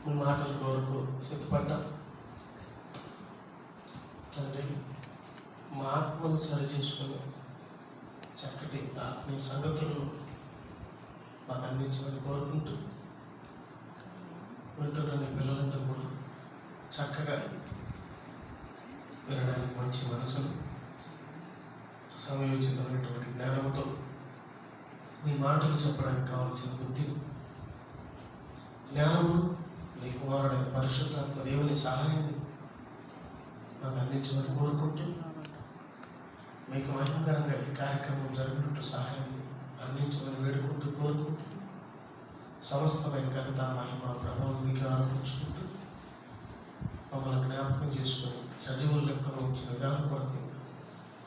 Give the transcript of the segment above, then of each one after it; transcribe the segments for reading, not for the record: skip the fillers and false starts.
మీ మాటల కొరకు సిద్ధపడ్డాం తండ్రి. మా ఆత్మను సరి చేసుకుని చక్కటి ఆత్మీయ సంగతులను మాకు అందించమని కోరుకుంటూ వింటున్న నీ పిల్లలంతా కూడా చక్కగా వినడానికి మంచి మనసును, సమయోచితమైనటువంటి జ్ఞానంతో నీ మాటలు చెప్పడానికి కావాల్సిన బుద్ధిని, జ్ఞానము, నీ కుమారుడైన పరిశుద్ధాత్మ దేవుని సహాయాన్ని మాకు అందించమని కోరుకుంటూ మీకు మహిమకరంగా ఈ కార్యక్రమం జరుగుతుంటూ సహాయం అందించమని వేడుకుంటూ కోరుకుంటూ సమస్తమైన కవిత మహిమ ప్రభావం మీకు ఆరోపించుకుంటూ మమ్మల్ని జ్ఞాపకం చేసుకొని సజీవుల లెక్కలో ఉంచిన విధానం కొరకు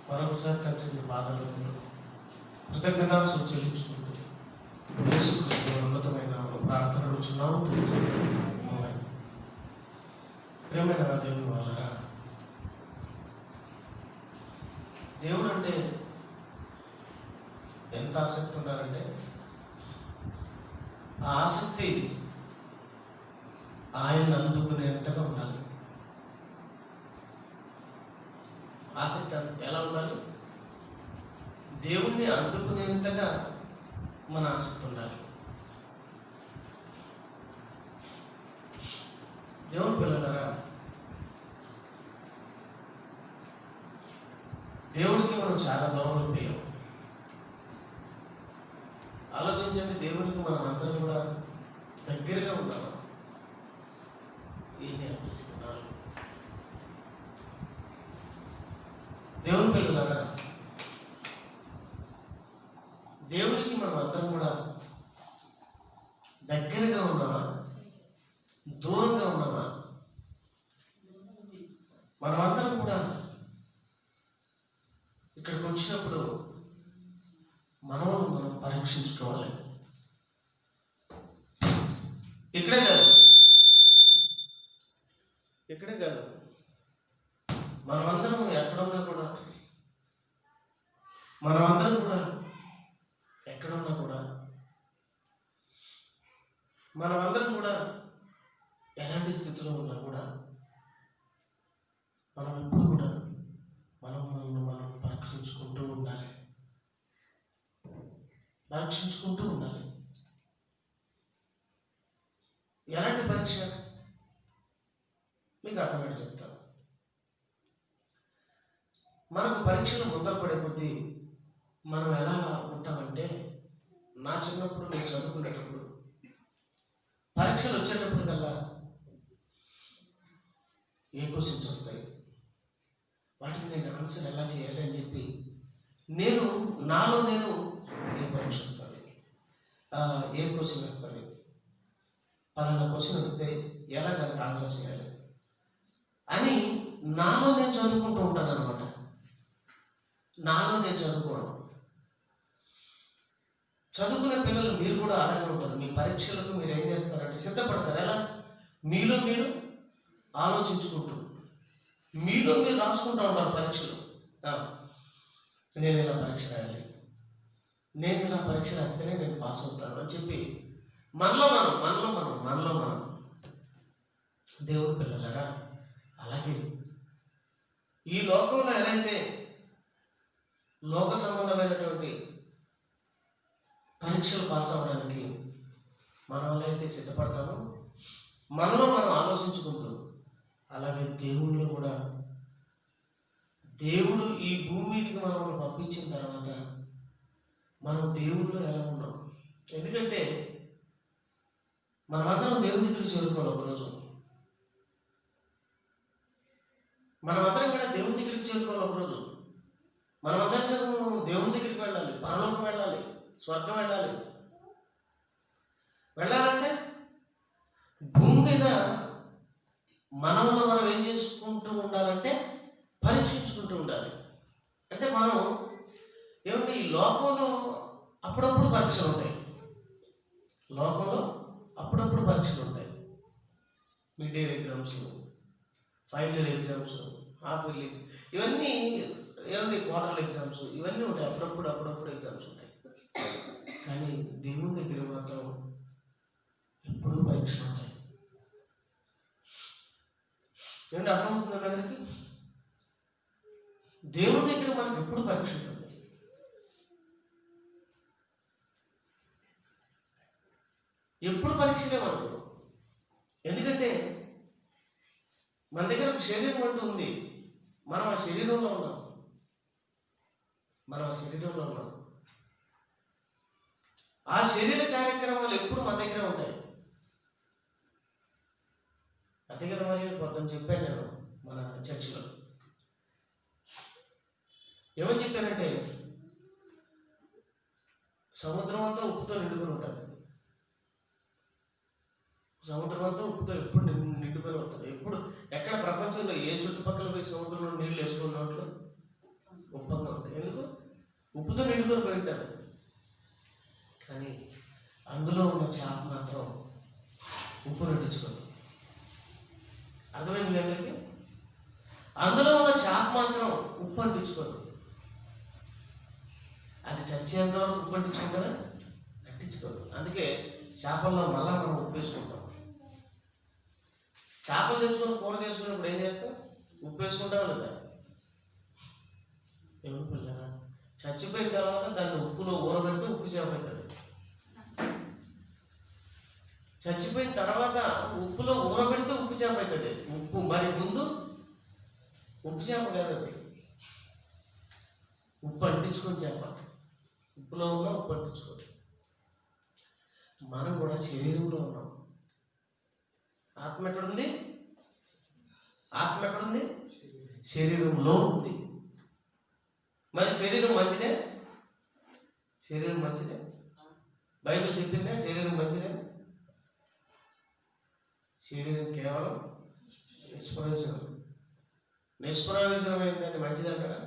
మరొకసారి తండ్రి బాధలను కృతజ్ఞతాలు చెల్లించుకుంటూ యేసుక్రీస్తు ఉన్నతమైన ప్రార్థన అడుగుచున్నాము. ప్రేమైన దేవుని వాళ్ళరా, దేవుడు అంటే ఎంత ఆసక్తి ఉన్నారంటే ఆ ఆసక్తి ఆయన అందుకునేంతగా ఉండాలి. ఆసక్తి ఎలా ఉండాలి? దేవుణ్ణి అందుకునేంతగా మన ఆసక్తి ఉండాలి. దేవుని పిల్లలరా, దేవుడికి మనం చాలా దూరంలో ప్రియం. ఆలోచించండి, దేవునికి మనం అందరం కూడా దగ్గరగా ఉన్నాము. ఏమి అనిపిస్తున్నారు దేవుని పిల్లలారా? దేవునికి మనం అందరం కూడా దగ్గరగా ఉన్నామా, దూరంగా ఉన్నామా? మనమందరం కూడా ఇక్కడికి వచ్చినప్పుడు మనం పరీక్షించుకోవాలి. ఇక్కడే కాదు, మనమందరం ఎక్కడున్నా కూడా ఎలాంటి స్థితిలో ఉన్నా కూడా మనం ఎప్పుడు కూడా మనం పరీక్షించుకుంటూ ఉండాలి. ఎలాంటి పరీక్ష మీకు అర్థమయ్యేది చెప్తాను. మనకు పరీక్షలు ముందర పడే కొద్దీ మనం ఎలా ఉంటామంటే, నా చిన్నప్పుడు నేను చదువుకునేటప్పుడు పరీక్షలు వచ్చేటప్పుడు కల్లా ఏ క్వశ్చన్స్ వస్తాయి, వాటిని నేను ఆన్సర్ ఎలా చేయాలి అని చెప్పి నాలో నేను ఏ పరీక్ష వస్తుంది, ఏ క్వశ్చన్ వస్తుంది, పలానా క్వశ్చన్ వస్తే ఎలా దానికి ఆన్సర్ చేయాలి అని నాలో నేను చదువుకుంటూ ఉంటాను అనమాట. నాలో నేను చదువుకోవడం. చదువుకునే పిల్లలు మీరు కూడా అలాగే ఉంటారు. మీ పరీక్షలకు మీరు ఏం చేస్తారంటే సిద్ధపడతారు. ఎలా? మీలో మీరు ఆలోచించుకుంటూ మీలో మీరు రాసుకుంటూ ఉంటారు పరీక్షలు. నేను ఇలా పరీక్ష రాయాలి, నేను ఇలా పరీక్ష రాస్తేనే నేను పాస్ అవుతాను అని చెప్పి మనలో మనం దేవుని పిల్లలరా, అలాగే ఈ లోకంలో ఎలా లోక సంబంధమైనటువంటి పరీక్షలు పాస్ అవ్వడానికి మనం అయితే సిద్ధపడతామో, మనలో మనం ఆలోచించుకుంటూ, అలాగే దేవుళ్ళు కూడా దేవుడు ఈ భూమి మీదకి మనల్ని పంపించిన తర్వాత మనం దేవుళ్ళు ఎలా ఉన్నాం? ఎందుకంటే మనమందరం దేవుని దగ్గరికి చేరుకోవాలి. ఒకరోజు మనమందరం కూడా దేవుని దగ్గరికి చేరుకోవాలి. ఒకరోజు మనమందరం దేవుని దగ్గరికి వెళ్ళాలి, పరలోకం వెళ్ళాలి, స్వర్గం వెళ్ళాలంటే భూమి మీద మనల్ని మనం ఏం చేసుకుంటూ ఉండాలంటే పరీక్షించుకుంటూ ఉండాలి. అంటే మనం ఏమంటే ఈ లోకంలో అప్పుడప్పుడు పరీక్షలు ఉంటాయి. Mid year exams, final exams, half yearly, ఇవన్నీ ఏమంటే క్వార్టర్లీ ఎగ్జామ్స్, ఇవన్నీ ఉంటాయి. అప్పుడప్పుడు ఎగ్జామ్స్ ఉంటాయి. కానీ దేవుని దగ్గర మాత్రం ఎప్పుడూ పరీక్షలు ఉంటాయి. ఏంటి అర్థమవుతుంది అందరికి? దేవుడి దగ్గర మనకు ఎప్పుడు పరీక్ష ఉంటుంది. ఎప్పుడు పరీక్షలే మనకు. ఎందుకంటే మన దగ్గర ఒక శరీరం అంటూ ఉంది. మనం ఆ శరీరంలో ఉన్నాం. ఆ శరీర కార్యక్రమాలు ఎప్పుడు మన దగ్గర ఉంటాయి. అంతే కదా? మరి మొత్తం చెప్పాను నేను మన చర్చిలో. ఏమని చెప్పానంటే సముద్రం అంతా ఉప్పుతో నిండుకొని ఉంటుంది. సముద్రం అంతా ఉప్పుతో ఎప్పుడు నిండుకొని ఉంటుంది. ఎప్పుడు ఎక్కడ ప్రపంచంలో ఏ చుట్టుపక్కల పోయి సముద్రంలో నీళ్ళు వేసుకున్నట్లు ఉప్పంగా ఉంటుంది. ఎందుకు? ఉప్పుతో నిండుకొని పోయి ఉంటుంది. కానీ అందులో ఉన్న చేప మాత్రం ఉప్పు నటించుకోదు. అర్థమైంది మీ అందరికీ? అందులో ఉన్న చేప మాత్రం ఉప్పు అంటించుకోదు. అది చచ్చేంత వరకు ఉప్పు అంటించుకుంటుందా? అంటించుకోదు. అందుకే చేపల్లో మళ్ళా మనం ఉప్పు వేసుకుంటాం. చేపలు తెచ్చుకొని కూర చేసుకున్నప్పుడు ఏం చేస్తాం? ఉప్పు వేసుకుంటాం లేదా? ఎవరు పిల్లరా? చచ్చిపోయిన తర్వాత దాన్ని ఉప్పులో ఊరబెడితే ఉప్పు చేప అవుతుంది. చచ్చిపోయిన తర్వాత ఉప్పులో ఊరబెడితే ఉప్పు చేప అవుతుంది. ఉప్పు మరి ముందు ఉప్పు చేప కాదు అది. ఉప్పు అంటించుకొని చేప. ఉప్పులో ఉన్న ఉప్పు అంటించుకోదు. మనం కూడా శరీరంలో ఉన్నాం. ఆత్మ ఎక్కడుంది? శరీరంలో ఉంది. మరి శరీరం మంచిదే? బైబిల్ చెప్పిందే శరీరం మంచిదే. శరీరం కేవలం నిష్ప్రయోజనమైందని మంచిదంటారా?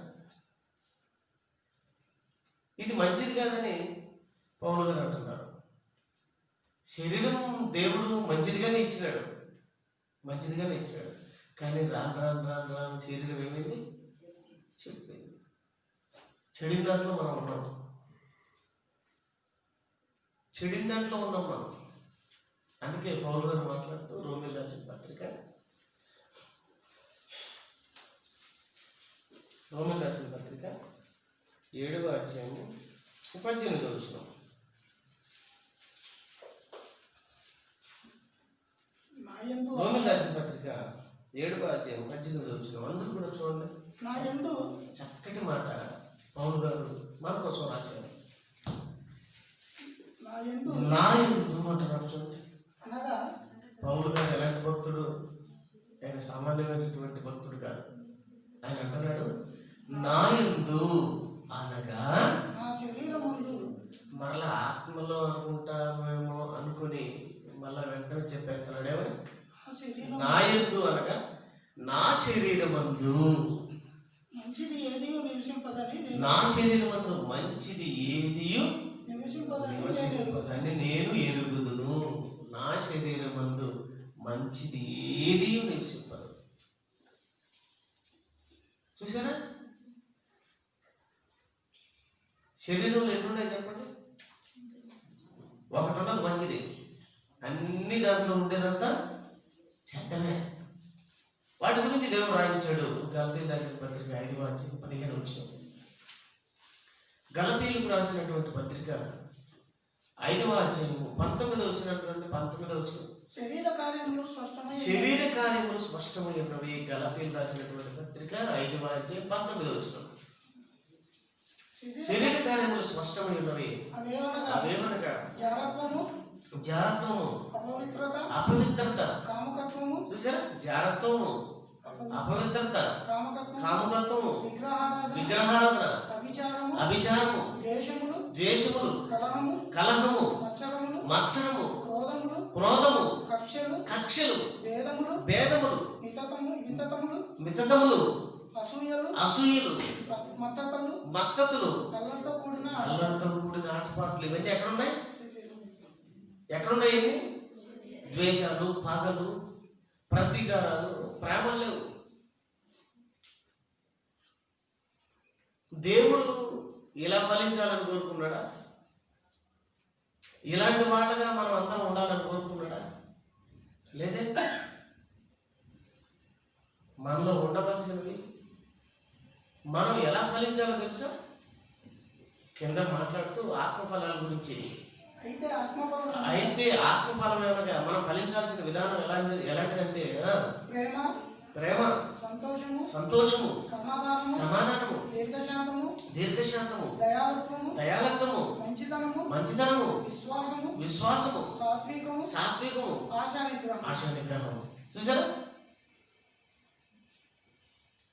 ఇది మంచిది కాదని పౌలు గారు అంటున్నారు. శరీరం దేవుడు మంచిదిగానే ఇచ్చినాడు. కానీ రాను శరీరం ఏమైంది? చెడిపోయింది. చెడిన దాంట్లో మనం ఉన్నాం. మనం. అందుకే పౌలు గారు మాట్లాడుతూ రోమీయులకు రాసిన పత్రిక 7వ అధ్యాయము 18వ వచనం. రోమీయులకు రాసిన పత్రిక 7వ అధ్యాయం 18వ వచనం. అందరూ కూడా చూడండి. చక్కటి మాట పౌలు గారు మన కోసం రాశారు. నా యందు అంటున్నారు. చూడండి, పౌలు గారు ఎలాంటి భక్తుడు? ఆయన సామాన్యమైనటువంటి భక్తుడు కాదు. ఆయన అంటున్నాడు నా యందు అనగా మరలా ఆత్మలో అనుకుంటామేమో అనుకుని మళ్ళా వెంటనే చెప్పేస్తున్నాడు. ఏమని? నా యందు అనగా నా శరీరమందు నా శరీరమందు మంచిది ఏదియు నివసింపదని నేను ఎరుగుదును. నా శరీరమందు మంచిది ఏదియు నివసింపదు. చూసారా? శరీరంలో ఎన్నున్నాయి చెప్పండి? ఒకటి ఉన్నది మంచిది. అన్ని దాంట్లో ఉండేదంతా చెడ్డమే. వాటి గురించి దేవుడు రాయించాడు. గలతీయులకు రాసిన పత్రిక 5వ అధ్యాయం 15వ వచనం. గలతీయులకు రాసినటువంటి పత్రిక 5వ అధ్యాయం 19వ వచనం. 19వ వచనం. శరీర కార్యములు స్పష్టమై ఉన్నవి. గలతీయులకు రాసినటువంటి పత్రిక 5వ అధ్యాయం 19వ వచనం. శరీర కార్యములు స్పష్టమై ఉన్నవి. అవేమనగా జారత్వము, అపవిత్రత. చూసారా? జారత్వము, అపవిత్రత, కాముకత్వము, విగ్రహారాధన, అభిచారము, ద్వేషములు, కలహము, మత్సరము, క్రోధము, కక్షలు, భేదములు, మితతములు, అసూయలు, మత్తతులు, అల్లరితో కూడిన ఆటపాటలు. ఇవన్నీ ఎక్కడున్నాయి? ద్వేషాలు, పగలు, ప్రతీకారాలు, ప్రేమలు లేవు. దేవుడు ఇలా ఫలించాలని కోరుకున్నాడా? ఇలాంటి వాళ్ళగా మనం అందరం ఉండాలని కోరుకున్నాడా? లేదే. మనలో ఉండవలసినవి మనం ఎలా ఫలించాలో తెలుసా? కింద మాట్లాడుతూ ఆత్మఫలాల గురించి. అయితే ఆత్మఫలం ఏమనగా మనం ఫలించాల్సిన విధానం ఎలాంటిదంటే ప్రేమ, ప్రేమ, సంతోషము, సంతోషము, సమాధానము, సమాధానము, దీర్ఘశాంతము, దీర్ఘశాంతము, దయాళత్వము, దయాళత్వము, మంచితనము, మంచితనము, విశ్వాసము, విశ్వాసము, సాత్వికము, సాత్వికము, ఆశా నిగ్రహము. చూసారా?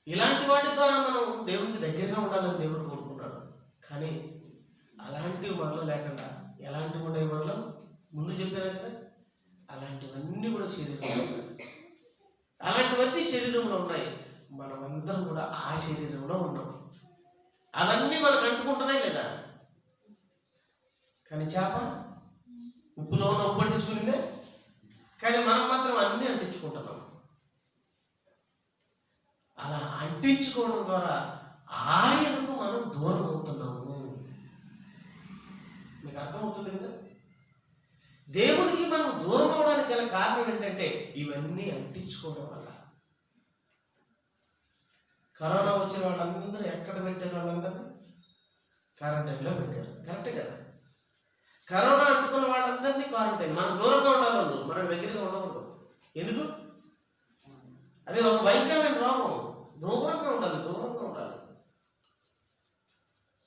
ఇలాంటి వాటి ద్వారా మనం దేవునికి దగ్గరగా ఉండాలని దేవుడు కోరుకుంటాడు. కానీ అలాంటివి మనలో లేకుండా ఎలాంటివి ఉన్నాయి మనలో? ముందు చెప్పారు కదా, అలాంటివన్నీ కూడా శరీరంలో ఉన్నాయి. అలాంటివన్నీ శరీరంలో ఉన్నాయి. మనమందరం కూడా ఆ శరీరంలో ఉన్నాం. అవన్నీ మనకు అంటుకుంటున్నాయి లేదా? కానీ చేప ఉప్పులో ఉన్న ఉప్పు అంటించుకునిందే, కానీ మనం మాత్రం అన్నీ అంటించుకుంటున్నాం. అలా అంటించుకోవడం ద్వారా ఆయనకు మనం దూరం అవుతున్నాము. మీకు అర్థమవుతుంది కదా? దేవునికి మనం దూరం అవడానికి గల కారణం ఏంటంటే ఇవన్నీ అంటించుకోవడం వల్ల. కరోనా వచ్చిన వాళ్ళందరూ ఎక్కడ పెట్టారు? వాళ్ళందరినీ క్వారంటైన్లో పెట్టారు. కరెక్టే కదా? కరోనా అంటుకున్న వాళ్ళందరినీ క్వారంటైన్. మనం దూరంగా ఉండాలి, మనకు దగ్గరగా ఉండకూడదు. ఎందుకు? అది ఒక భయంకరమైన రోగం. దూరంగా ఉండాలి, దూరంగా ఉండాలి.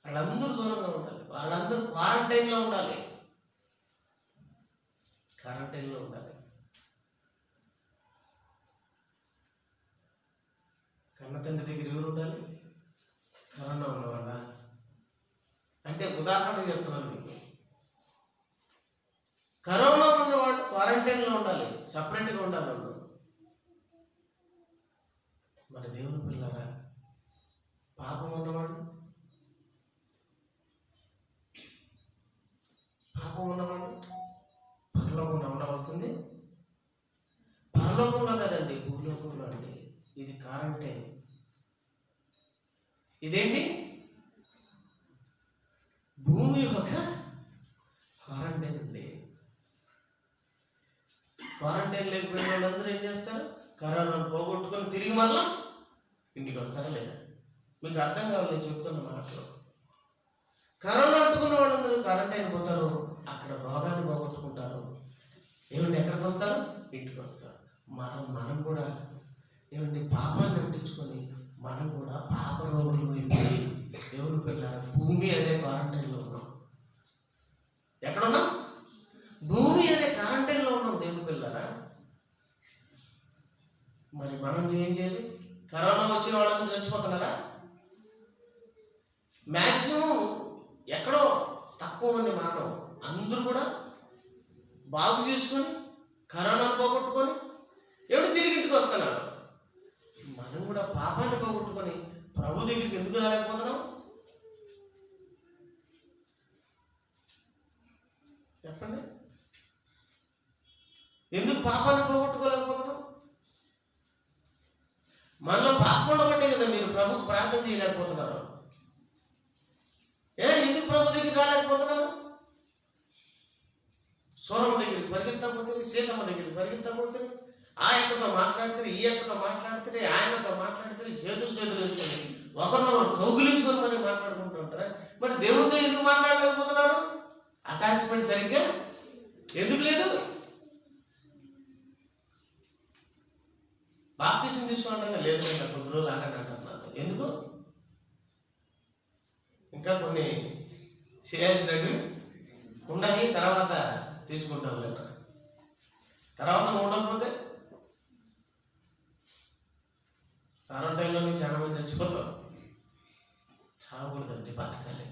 వాళ్ళందరూ దూరంగా ఉండాలి. వాళ్ళందరూ క్వారంటైన్లో ఉండాలి, క్వారంటైన్లో ఉండాలి. కన్న తండ్రి దగ్గర ఎవరు ఉండాలి? కరోనా ఉన్నవాళ్ళ. అంటే ఉదాహరణ చెప్తున్నాను మీకు. కరోనా ఉన్నవాడు క్వారంటైన్లో ఉండాలి, సపరేట్గా ఉండాలి వాళ్ళు. మరి దేవుని పిల్లరా, పాపం ఉన్నవాడు, పరలోకంలో ఉండవలసింది. పరలోకంలో కదండి, భూలోకంలో అండి. ఇది క్వారంటైన్. ఇదేంటి? భూమి ఒక క్వారంటైన్ అండి. క్వారంటైన్ లేకపోయిన వాళ్ళందరూ ఏం చేస్తారు? కరోనాను పోగొట్టుకొని తిరిగి మళ్ళా ఇంటికి వస్తారా లేదా? మీకు అర్థం కావాలి నేను చెప్తున్న మాటలు. కరోనా అంటుకున్న వాళ్ళందరూ క్వారంటైన్ పోతారు, అక్కడ రోగాన్ని పోగొట్టుకుంటారు. ఏమండి ఎక్కడికి వస్తారు? ఇంటికి వస్తారు. మనం కూడా ఏమండి పాపాన్ని అంటించుకొని మనం కూడా పాప రోగులు అయిపోయి దేవుని పిల్లల భూమి అనే క్వారంటైన్లో ఉన్నాం. ఎక్కడున్నాం? భూమి అనే క్వారంటైన్లో ఉన్నాం దేవుని పిల్లరా. మరి మనం ఏం చేయాలి? కరోనా వచ్చిన వాళ్ళందరూ చచ్చిపోతున్నారా? మ్యాక్సిమం ఎక్కడో తక్కువ మంది మాత్రం, అందరూ కూడా బాగు చేసుకొని కరోనాను పోగొట్టుకొని ఎవడు తిరిగి ఇంటికి వస్తున్నారు. మనం కూడా పాపాన్ని పోగొట్టుకొని ప్రభు దగ్గరికి ఎందుకు రాలేకపోతున్నాం? చెప్పండి, ఎందుకు పాపాన్ని పోగొట్టుకోలేకపోతున్నాం? మనలో పాపం ఉండబట్టే కదా మీరు ప్రభుకు ప్రార్థన చేయలేకపోతున్నారు. ఎందుకు ప్రభు దగ్గరికి రాలేకపోతున్నారు? సోరమ్మ దగ్గరికి పరిగెత్తకపోతే, సీతమ్మ దగ్గరికి పరిగెత్తకపోతే, ఆ ఎక్కతో మాట్లాడితే, ఈ ఎక్కతో మాట్లాడితే, ఆయనతో మాట్లాడితే, చేతులు వేసుకొని ఒకరినొకరు కౌగులించుకొని మరి మాట్లాడుకుంటూ ఉంటారా? మరి దేవుడితో ఎందుకు మాట్లాడలేకపోతున్నారు? అటాచ్మెంట్ సరిగ్గా ఎందుకు లేదు? బాప్తిసం తీసుకుంటాగా లేదు, కొద్ది రోజులు ఆగండి అంటున్నారు. ఎందుకు? ఇంకా కొన్ని చేయాల్సినవి ఉన్నాయి, తర్వాత తీసుకుంటాం లేదా? తర్వాత ఉండకపోతే క్వారంటైన్లో చాలా మంది చచ్చిపోతారు. చావకూడదండి, బతకాలి.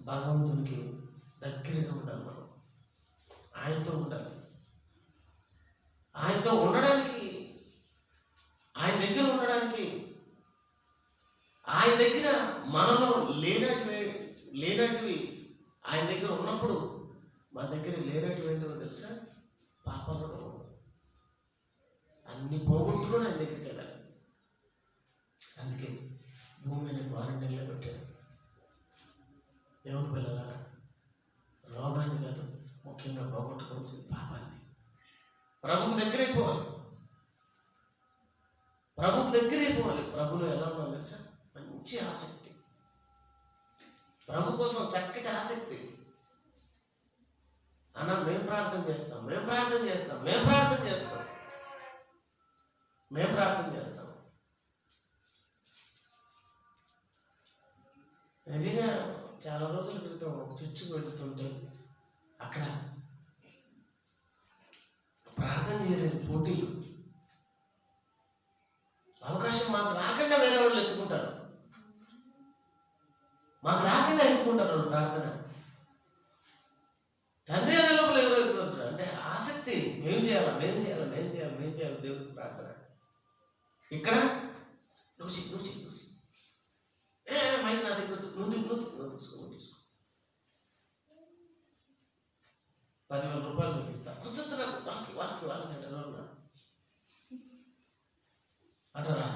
భగవంతునికి దగ్గరగా ఉండాలి. మనం ఆయనతో ఉండాలి. ఆయనతో ఉండడానికి, ఆయన దగ్గర ఉండడానికి, ఆయన దగ్గర మనలో లేనటివి ఆయన దగ్గర ఉన్నప్పుడు మన దగ్గర లేనటివి ఏంటో తెలుసా? పాపాలు అన్ని పోగొట్టుకొని ఆయన దగ్గరికి వెళ్ళాలి. అందుకే భూమి మీద క్వారంటైన్లో పెట్టారు. దేవుని పిల్లలారా, రోగాన్ని కాదు, ముఖ్యంగా పోగొట్టుకోవాల్సింది పాపాన్ని. ప్రభుకు దగ్గరైపోవాలి. ప్రభులో ఎలా ఉన్నాం తెలుసా? మంచి ఆసక్తి, ప్రభు కోసం చక్కటి ఆసక్తి. అన్న మేము ప్రార్థన చేస్తాం, మేము ప్రార్థన చేస్తాం, మేము ప్రార్థన చేస్తాం, మేము ప్రార్థన చేస్తాం. నిజంగా చాలా రోజుల క్రితం ఒక చర్చికి వెళుతుంటే అక్కడ ప్రార్థన చేయడానికి పోటీలు. అవకాశం మాకు రాకుండా వేరే వాళ్ళు ఎత్తుకుంటారు, మాకు రాకుండా ఎత్తుకుంటారు వాళ్ళు ప్రార్థన. తండ్రి అనే లోపల ఎవరు ఎత్తుకుంటారు అంటే ఆసక్తి. మేము చేయాలా, మేము చేయాలి, మేము చేయాలి, మేము చేయాలి దేవుడికి ప్రార్థన. ఇక్కడ నువ్వు చెయ్యి, నువ్వు చెయ్యి, మైక్ నా దగ్గర నువ్వు తీసుకో 10,000 రూపాయలు మీకు ఇస్తా. వాళ్ళకి అంటారా?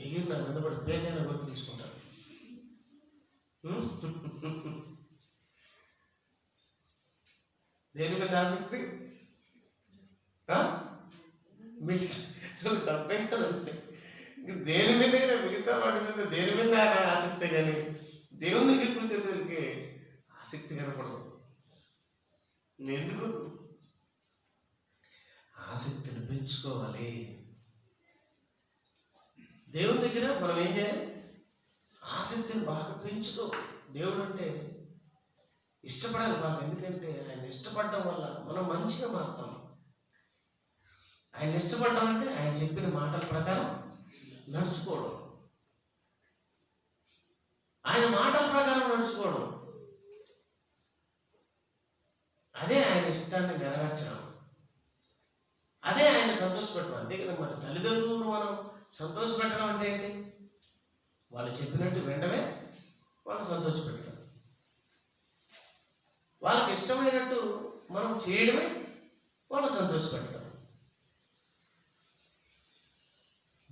ఎగిరి నా మీద పడి పేజైనా కొట్టి తీసుకుంటారు. దేని మీద ఆసక్తి? నువ్వు తప్పే కదండి. దేని మీద మిగతా వాటి మీద దేని మీద ఆసక్తి, కానీ దేవుని దగ్గరికి వచ్చేసరికి ఆసక్తి కనపడదు. ఎందుకు? ఆసక్తిని పెంచుకోవాలి. దేవుని దగ్గర మనం ఏం చేయాలి? ఆసక్తిని బాగా పెంచుకోవాలి. దేవుడు అంటే ఇష్టపడాలి బాగా. ఎందుకంటే ఆయన ఇష్టపడడం వల్ల మనం మంచిగా మారుతాం. ఆయన ఇష్టపడడం అంటే ఆయన చెప్పిన మాటల ప్రకారం నడుచుకోవడం, ఆయన మాటల ప్రకారం నడుచుకోవడం, అదే ఆయన ఇష్టాన్ని నెరవేర్చడం, అదే ఆయన సంతోషపెట్టడం. అంతే కదా. మరి తల్లిదండ్రులను మనం సంతోషపెట్టడం అంటే ఏంటి? వాళ్ళు చెప్పినట్టు వెంటనే వాళ్ళని సంతోషపెట్టడం, వాళ్ళకి ఇష్టమైనట్టు మనం చేయడమే వాళ్ళని సంతోషపెట్టడం.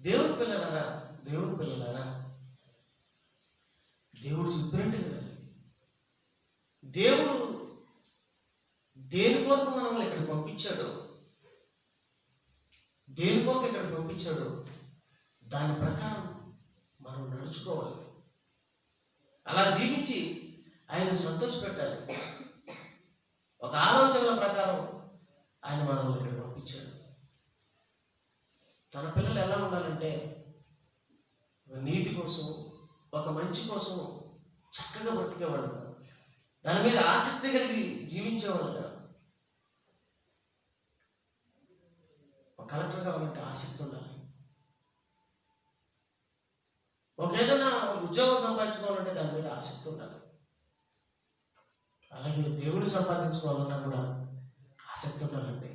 దేవుని పిల్లలారా, దేవుని పిల్లలారా, దేవుడు చెప్పినట్టు కదా. దేవుడు దేని కొరకు మనల్ని ఇక్కడికి పంపించాడు, దేని కొరకు ఇక్కడికి పంపించాడు, దాని ప్రకారం మనం నడుచుకోవాలి. అలా జీవించి ఆయన సంతోషపెట్టాలి. ఒక ఆలోచనల ప్రకారం ఆయన మనల్ని ఇక్కడికి పంపించాడు. తన పిల్లలు ఎలా ఉండాలంటే ఒక నీతి కోసం, ఒక మంచి కోసం చక్కగా బ్రతికేవాళ్ళుగా, దాని మీద ఆసక్తి కలిగి జీవించేవాళ్ళుగా. ఒక కలెక్టర్ కావాలంటే ఆసక్తి ఉండాలి. ఒక ఏదైనా ఉద్యోగం సంపాదించుకోవాలంటే దాని మీద ఆసక్తి ఉండాలి. అలాగే దేవుని సంపాదించుకోవాలన్నా కూడా ఆసక్తి ఉండాలండి.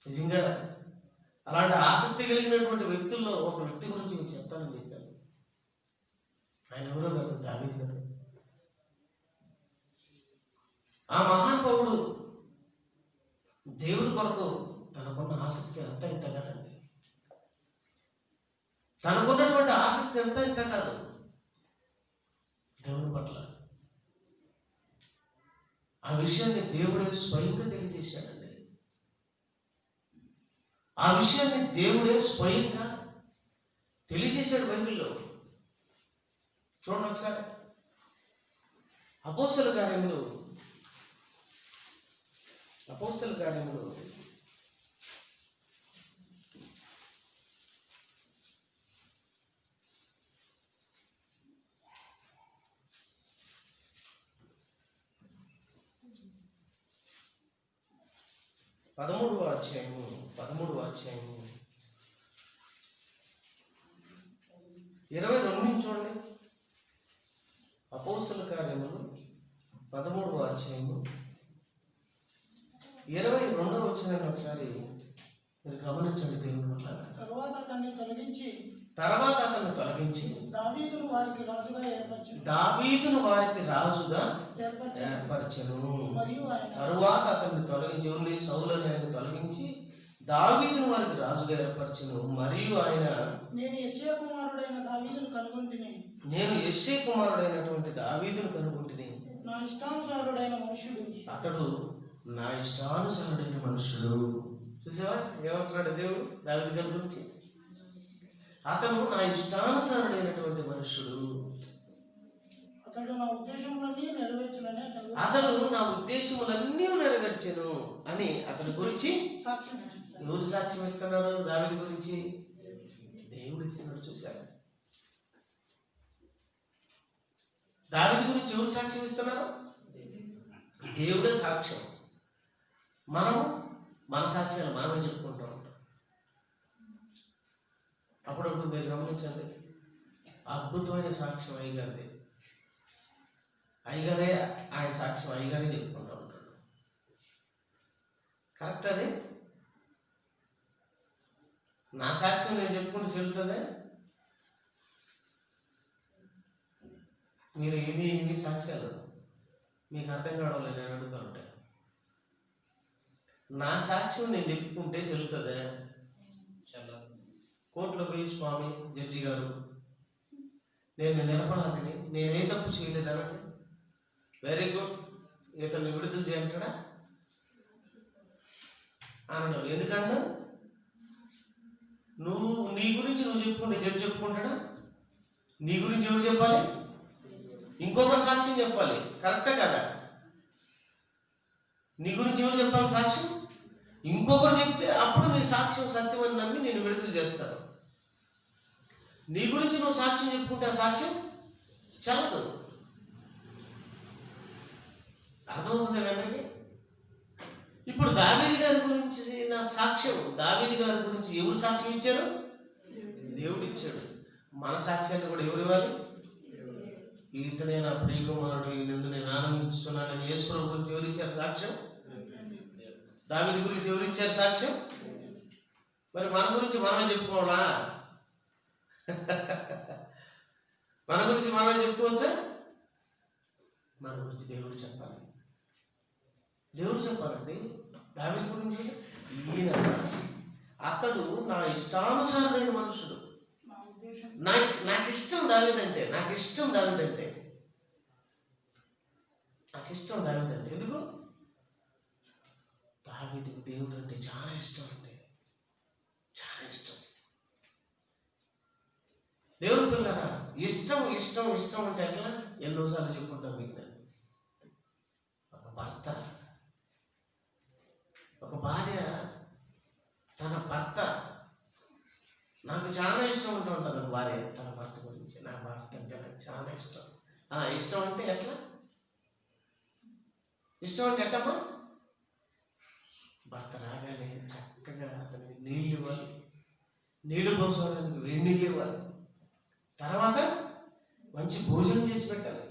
నిజంగా అలాంటి ఆసక్తి కలిగినటువంటి వ్యక్తుల్లో ఒక వ్యక్తి గురించి నేను చెప్తానని చెప్పాను. ఆయన ఎవరో కాదు, దావీదు గారు. ఆ మహానుభావుడు దేవుడి కొరకు తనకున్న ఆసక్తి అంతా ఇంత కాదండి. తనకున్నటువంటి ఆసక్తి అంతా ఇంత కాదు. దేవుని పట్ల ఆ విషయాన్ని దేవుడే స్వయంగా తెలియజేశాడండి. ఆ విషయాన్ని దేవుడే స్వయంగా తెలియజేశాడు బైబిల్లో. చూడండి ఒకసారి అపోస్తలుల కార్యములు 13వ అధ్యాయము 22 నుంచి చూడండి. అపోస్తలుల కార్యములు 13వ అధ్యాయము 22వ వచనాన్ని ఒకసారి మీరు గమనించండి. దేవుని మాట్లాడారు. తర్వాత అతన్ని తొలగించి దావీదును వారికి రాజుగా ఏర్పరచెను. తరువాత అతన్ని తొలగించి సౌలుని ఆయన తొలగించి దావీదును వారికి రాజుగా ఏర్పరచెను. మరియు ఆయన నేను యెషయా కుమారుడైనటువంటి దావీదును కనుగొంటిని. నా ఇష్టానుసారుడైన మనుషుడు అతడు, నా ఇష్టానుసారుడైన మనుషుడు. చూసావా ఏమంటున్నాడు దేవుడు దావీదు గారి గురించి? అతను నా ఇష్టానుసారుడైనటువంటి మనుషుడు. అతడు నా ఉద్దేశములన్నీ నెరవేర్చునని నెరవేర్చెను అని అతని గురించి సాక్ష్యం. ఎవరు సాక్ష్యం ఇస్తున్నారు దావీదు గురించి? దేవుడు ఇస్తున్నాడు. చూశారు దావీదు గురించి ఎవరు సాక్ష్యం ఇస్తున్నారు? దేవుడే సాక్ష్యం. మనము మన సాక్ష్యాలు మనమే చెప్పుకుంటూ ఉంటాం. అప్పుడప్పుడు మీరు గమనించండి, అద్భుతమైన సాక్ష్యం అయ్యగారిది. అయ్యగారే ఆయన సాక్ష్యం అయ్యగారే చెప్పుకుంటూ ఉంటాడు. కరెక్ట్ అది. నా సాక్ష్యం నేను చెప్పుకుంటూ చెల్లుతుందే. మీరు ఇన్ని సాక్ష్యాలు మీకు అర్థం కావడం లేదు. నేను అడుగుతూ ఉంటాను, నా సాక్ష్యం నేను చెప్పుకుంటే చెల్లుతుందే? కోర్టులో పోయి స్వామి జడ్జి గారు నేను నిరపరాధిని, నేనే తప్పు చేయలేదనండి, వెరీ గుడ్, ఇతన్ని విడుదల చేయంటాడా అనడం. ఎందుకంటే నీ గురించి నువ్వు చెప్పుకుంటే జడ్జి చెప్పుకుంటాడా? నీ గురించి ఎవరు చెప్పాలి? ఇంకొకరు సాక్ష్యం చెప్పాలి. కరెక్టే కదా? నీ గురించి ఎవరు చెప్పాలి సాక్ష్యం? ఇంకొకరు చెప్తే అప్పుడు నీ సాక్ష్యం సత్యమని నమ్మి నేను విడుదల చేస్తాను. నీ గురించి నువ్వు సాక్ష్యం చెప్పుకుంటే ఆ సాక్ష్యం చల్లదు. అర్థమవుతుంది అందరికీ? ఇప్పుడు దావీదు గారి గురించి నా సాక్ష్యం, దావీదు గారి గురించి ఎవరు సాక్ష్యం ఇచ్చారు? దేవుడు ఇచ్చాడు. మన సాక్ష్యాన్ని కూడా ఎవరు ఇవ్వాలి? ఇతనే నా ప్రియకుమారుడు, ఈయనందు నేను ఆనందించుతున్నానని యేసు ప్రభు గురించి ఎవరు ఇచ్చారు సాక్ష్యం? దావీదు గురించి ఎవరు ఇచ్చారు సాక్ష్యం? మరి మన గురించి మనమే చెప్పుకోవాలా? మన గురించి మనమే చెప్పుకోవచ్చా? మన గురించి దేవుడు చెప్పాలి. దేవుడు చెప్పాలండి దావీదు గురించి. ఈయన అతడు నా ఇష్టానుసారమైన మనుషుడు. నాకు ఇష్టం దావీదంటే, నాకు ఇష్టం దావీదంటే. ఎందుకు? దావీదుకు దేవుడు అంటే చాలా ఇష్టం అండి, చాలా ఇష్టం. దేవుడు పిల్లరా, ఇష్టం ఇష్టం ఇష్టం అంటే ఎట్లా? ఎన్నోసార్లు చెప్పుకుంటాం మీకు. ఒక భర్త, ఒక భార్య తన భర్త, నాకు చాలా ఇష్టం ఉంటూ ఉంటుంది ఒక భార్య తన భర్త గురించి. నా భర్త అంటే నాకు చాలా ఇష్టం. ఇష్టం అంటే ఎట్లా? ఇష్టం అంటే ఎట్టమ్మా? భర్త రాగానే చక్కగా అతనికి నీళ్ళు ఇవ్వాలి, నీళ్లు పోసుకోవడానికి వేడి నీళ్ళు ఇవ్వాలి, తర్వాత మంచి భోజనం చేసి పెట్టాలి,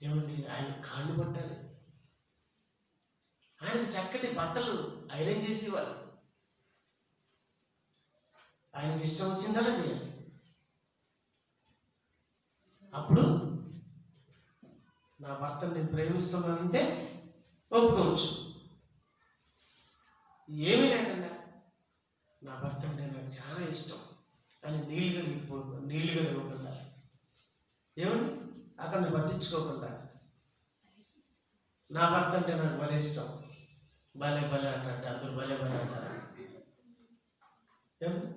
ఏమండి ఆయన కాళ్ళు పట్టాలి, ఆయనకు చక్కటి బట్టలు ఐరన్ చేసి ఇవ్వాలి, ఆయనకి ఇష్టం వచ్చిందలా చేయాలి. అప్పుడు నా భర్తను నేను ప్రేమిస్తున్నానంటే ఒప్పుకోవచ్చు. ఏమీ లేకుండా నా భర్త అంటే నాకు చాలా ఇష్టం అని నీళ్ళుగా ఇవ్వకుండా, ఏమండి అతన్ని పట్టించుకోకుండా, నా భర్త అంటే నాకు భలే ఇష్టం, భలే భలే అంటే అందరూ భలే భలే అంటారు. ఏమండి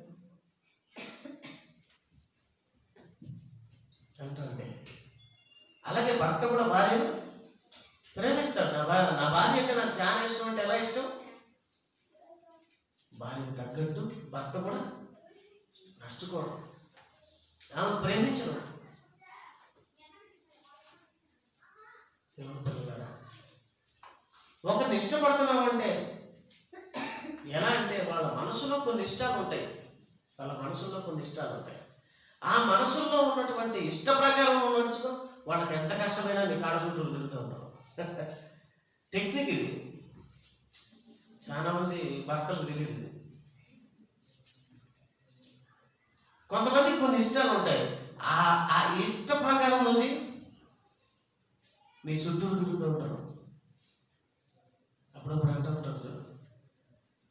అంటే అలాగే భర్త కూడా భార్యను ప్రేమిస్తాడు. నా భార్య అంటే నాకు చాలా ఇష్టం అంటే ఎలా ఇష్టం? భార్యకు తగ్గట్టు భర్త కూడా నడుచుకోవడం, ఆమె ప్రేమించడం. ఒకరిని ఇష్టపడుతున్నాం అంటే ఎలా అంటే వాళ్ళ మనసులో కొన్ని ఇష్టాలు ఉంటాయి, ఆ మనసుల్లో ఉన్నటువంటి ఇష్ట ప్రకారం నడుచుకో. వాళ్ళకి ఎంత కష్టమైనా నీ కాళ్ళ చుట్టూ తిరుగుతూ ఉంటావు. టెక్నిక్ ఇది. చాలా మంది భర్తలు తెలియదు. కొంతమందికి కొన్ని ఇష్టాలు ఉంటాయి, ఆ ఇష్ట ప్రకారం నుంచి నీ చుట్టూ తిరుగుతూ ఉంటారు. అప్పుడప్పుడు అంటూ ఉంటారు, చూడు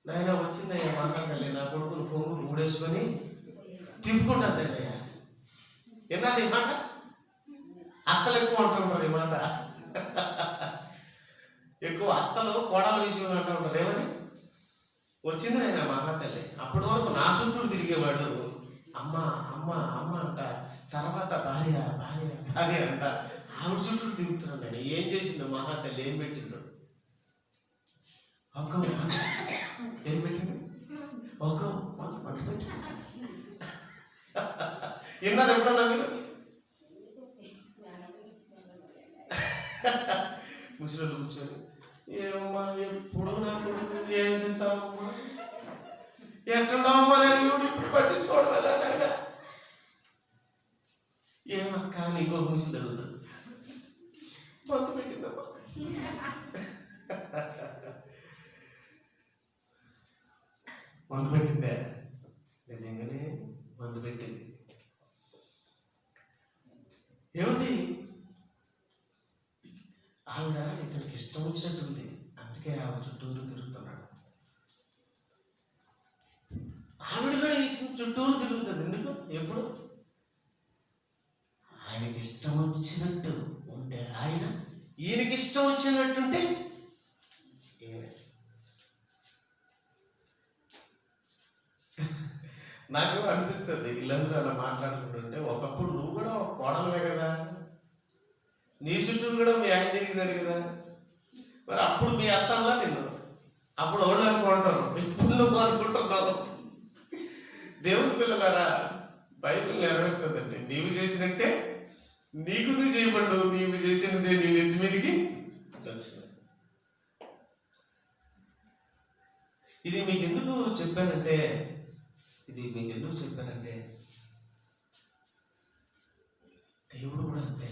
నాయన వచ్చిందయ్యా మాట్లాడాలి, నా కొడుకును కొంగు మూడేసుకొని తిప్పుకుంటుంది అయ్యా. విన్నాను ఈ మాట? అత్తలు ఎక్కువ అంటుంటారు ఈ మాట. వచ్చింది ఆయన మహాతల్లి. అప్పటి వరకు నా చుట్టూ తిరిగేవాడు. అమ్మ అమ్మ అమ్మ అంట, తర్వాత భార్య భార్య భార్య అంట, ఆవిడ చుట్టూ తిరుగుతున్నాడు. నేను ఏం చేసిందో మహాతల్లి, ఏం పెట్టిందో ఒక ఏం పెట్టింది, ఒక మంచి పెట్టి విన్నారు ఎప్పుడన్నా మీరు? ముసలి కూర్చొని ఏమమ్మా ఎప్పుడు నా కొడుకు ఏం తింటామమ్మా, ఎట్టున్నామమ్మా అని ఇప్పుడు పట్టించుకోవడం వల్ల నాయన ఏమక్క నీకో ముసలి జరుగుతుంది, మందు పెట్టిందమ్మా. మందు పెట్టిందే, నిజంగానే మందు పెట్టింది. ఏమండి ఆవిడ ఇతనికి ఇష్టం వచ్చినట్టుంది, అందుకే ఆవిడ చుట్టూరు తిరుగుతున్నాడు. ఆవిడ కూడా ఇతని చుట్టూరు తిరుగుతుంది. ఎందుకు? ఎప్పుడు ఆయనకి ఇష్టం వచ్చినట్టు ఉంటే ఆయన, ఈయనకి ఇష్టం వచ్చినట్టుంటే నాకు అనిపిస్తుంది వీళ్ళందరూ అలా మాట్లాడుకుంటుంటే, ఒకప్పుడు నువ్వు కూడా ఒక కోడలవే కదా, నీ చుట్టూ కూడా మీ ఆయన తిరిగినాడు కదా, మరి అప్పుడు మీ అత్తల్లా నిన్ను అప్పుడు వాళ్ళు అనుకుంటారు, ఇప్పుడు నువ్వు అనుకుంటున్నావు. దేవుని పిల్లలారా, బైబిల్ నెరవేరుతుందండి. నీవు చేసినట్టే నీకు నువ్వు చేయబడ్డావు, నీవు చేసినదే నీ నెత్తి మీదకి వచ్చిన. ఇది మీకు ఎందుకు చెప్పానంటే దేవుడు కూడా అంతే,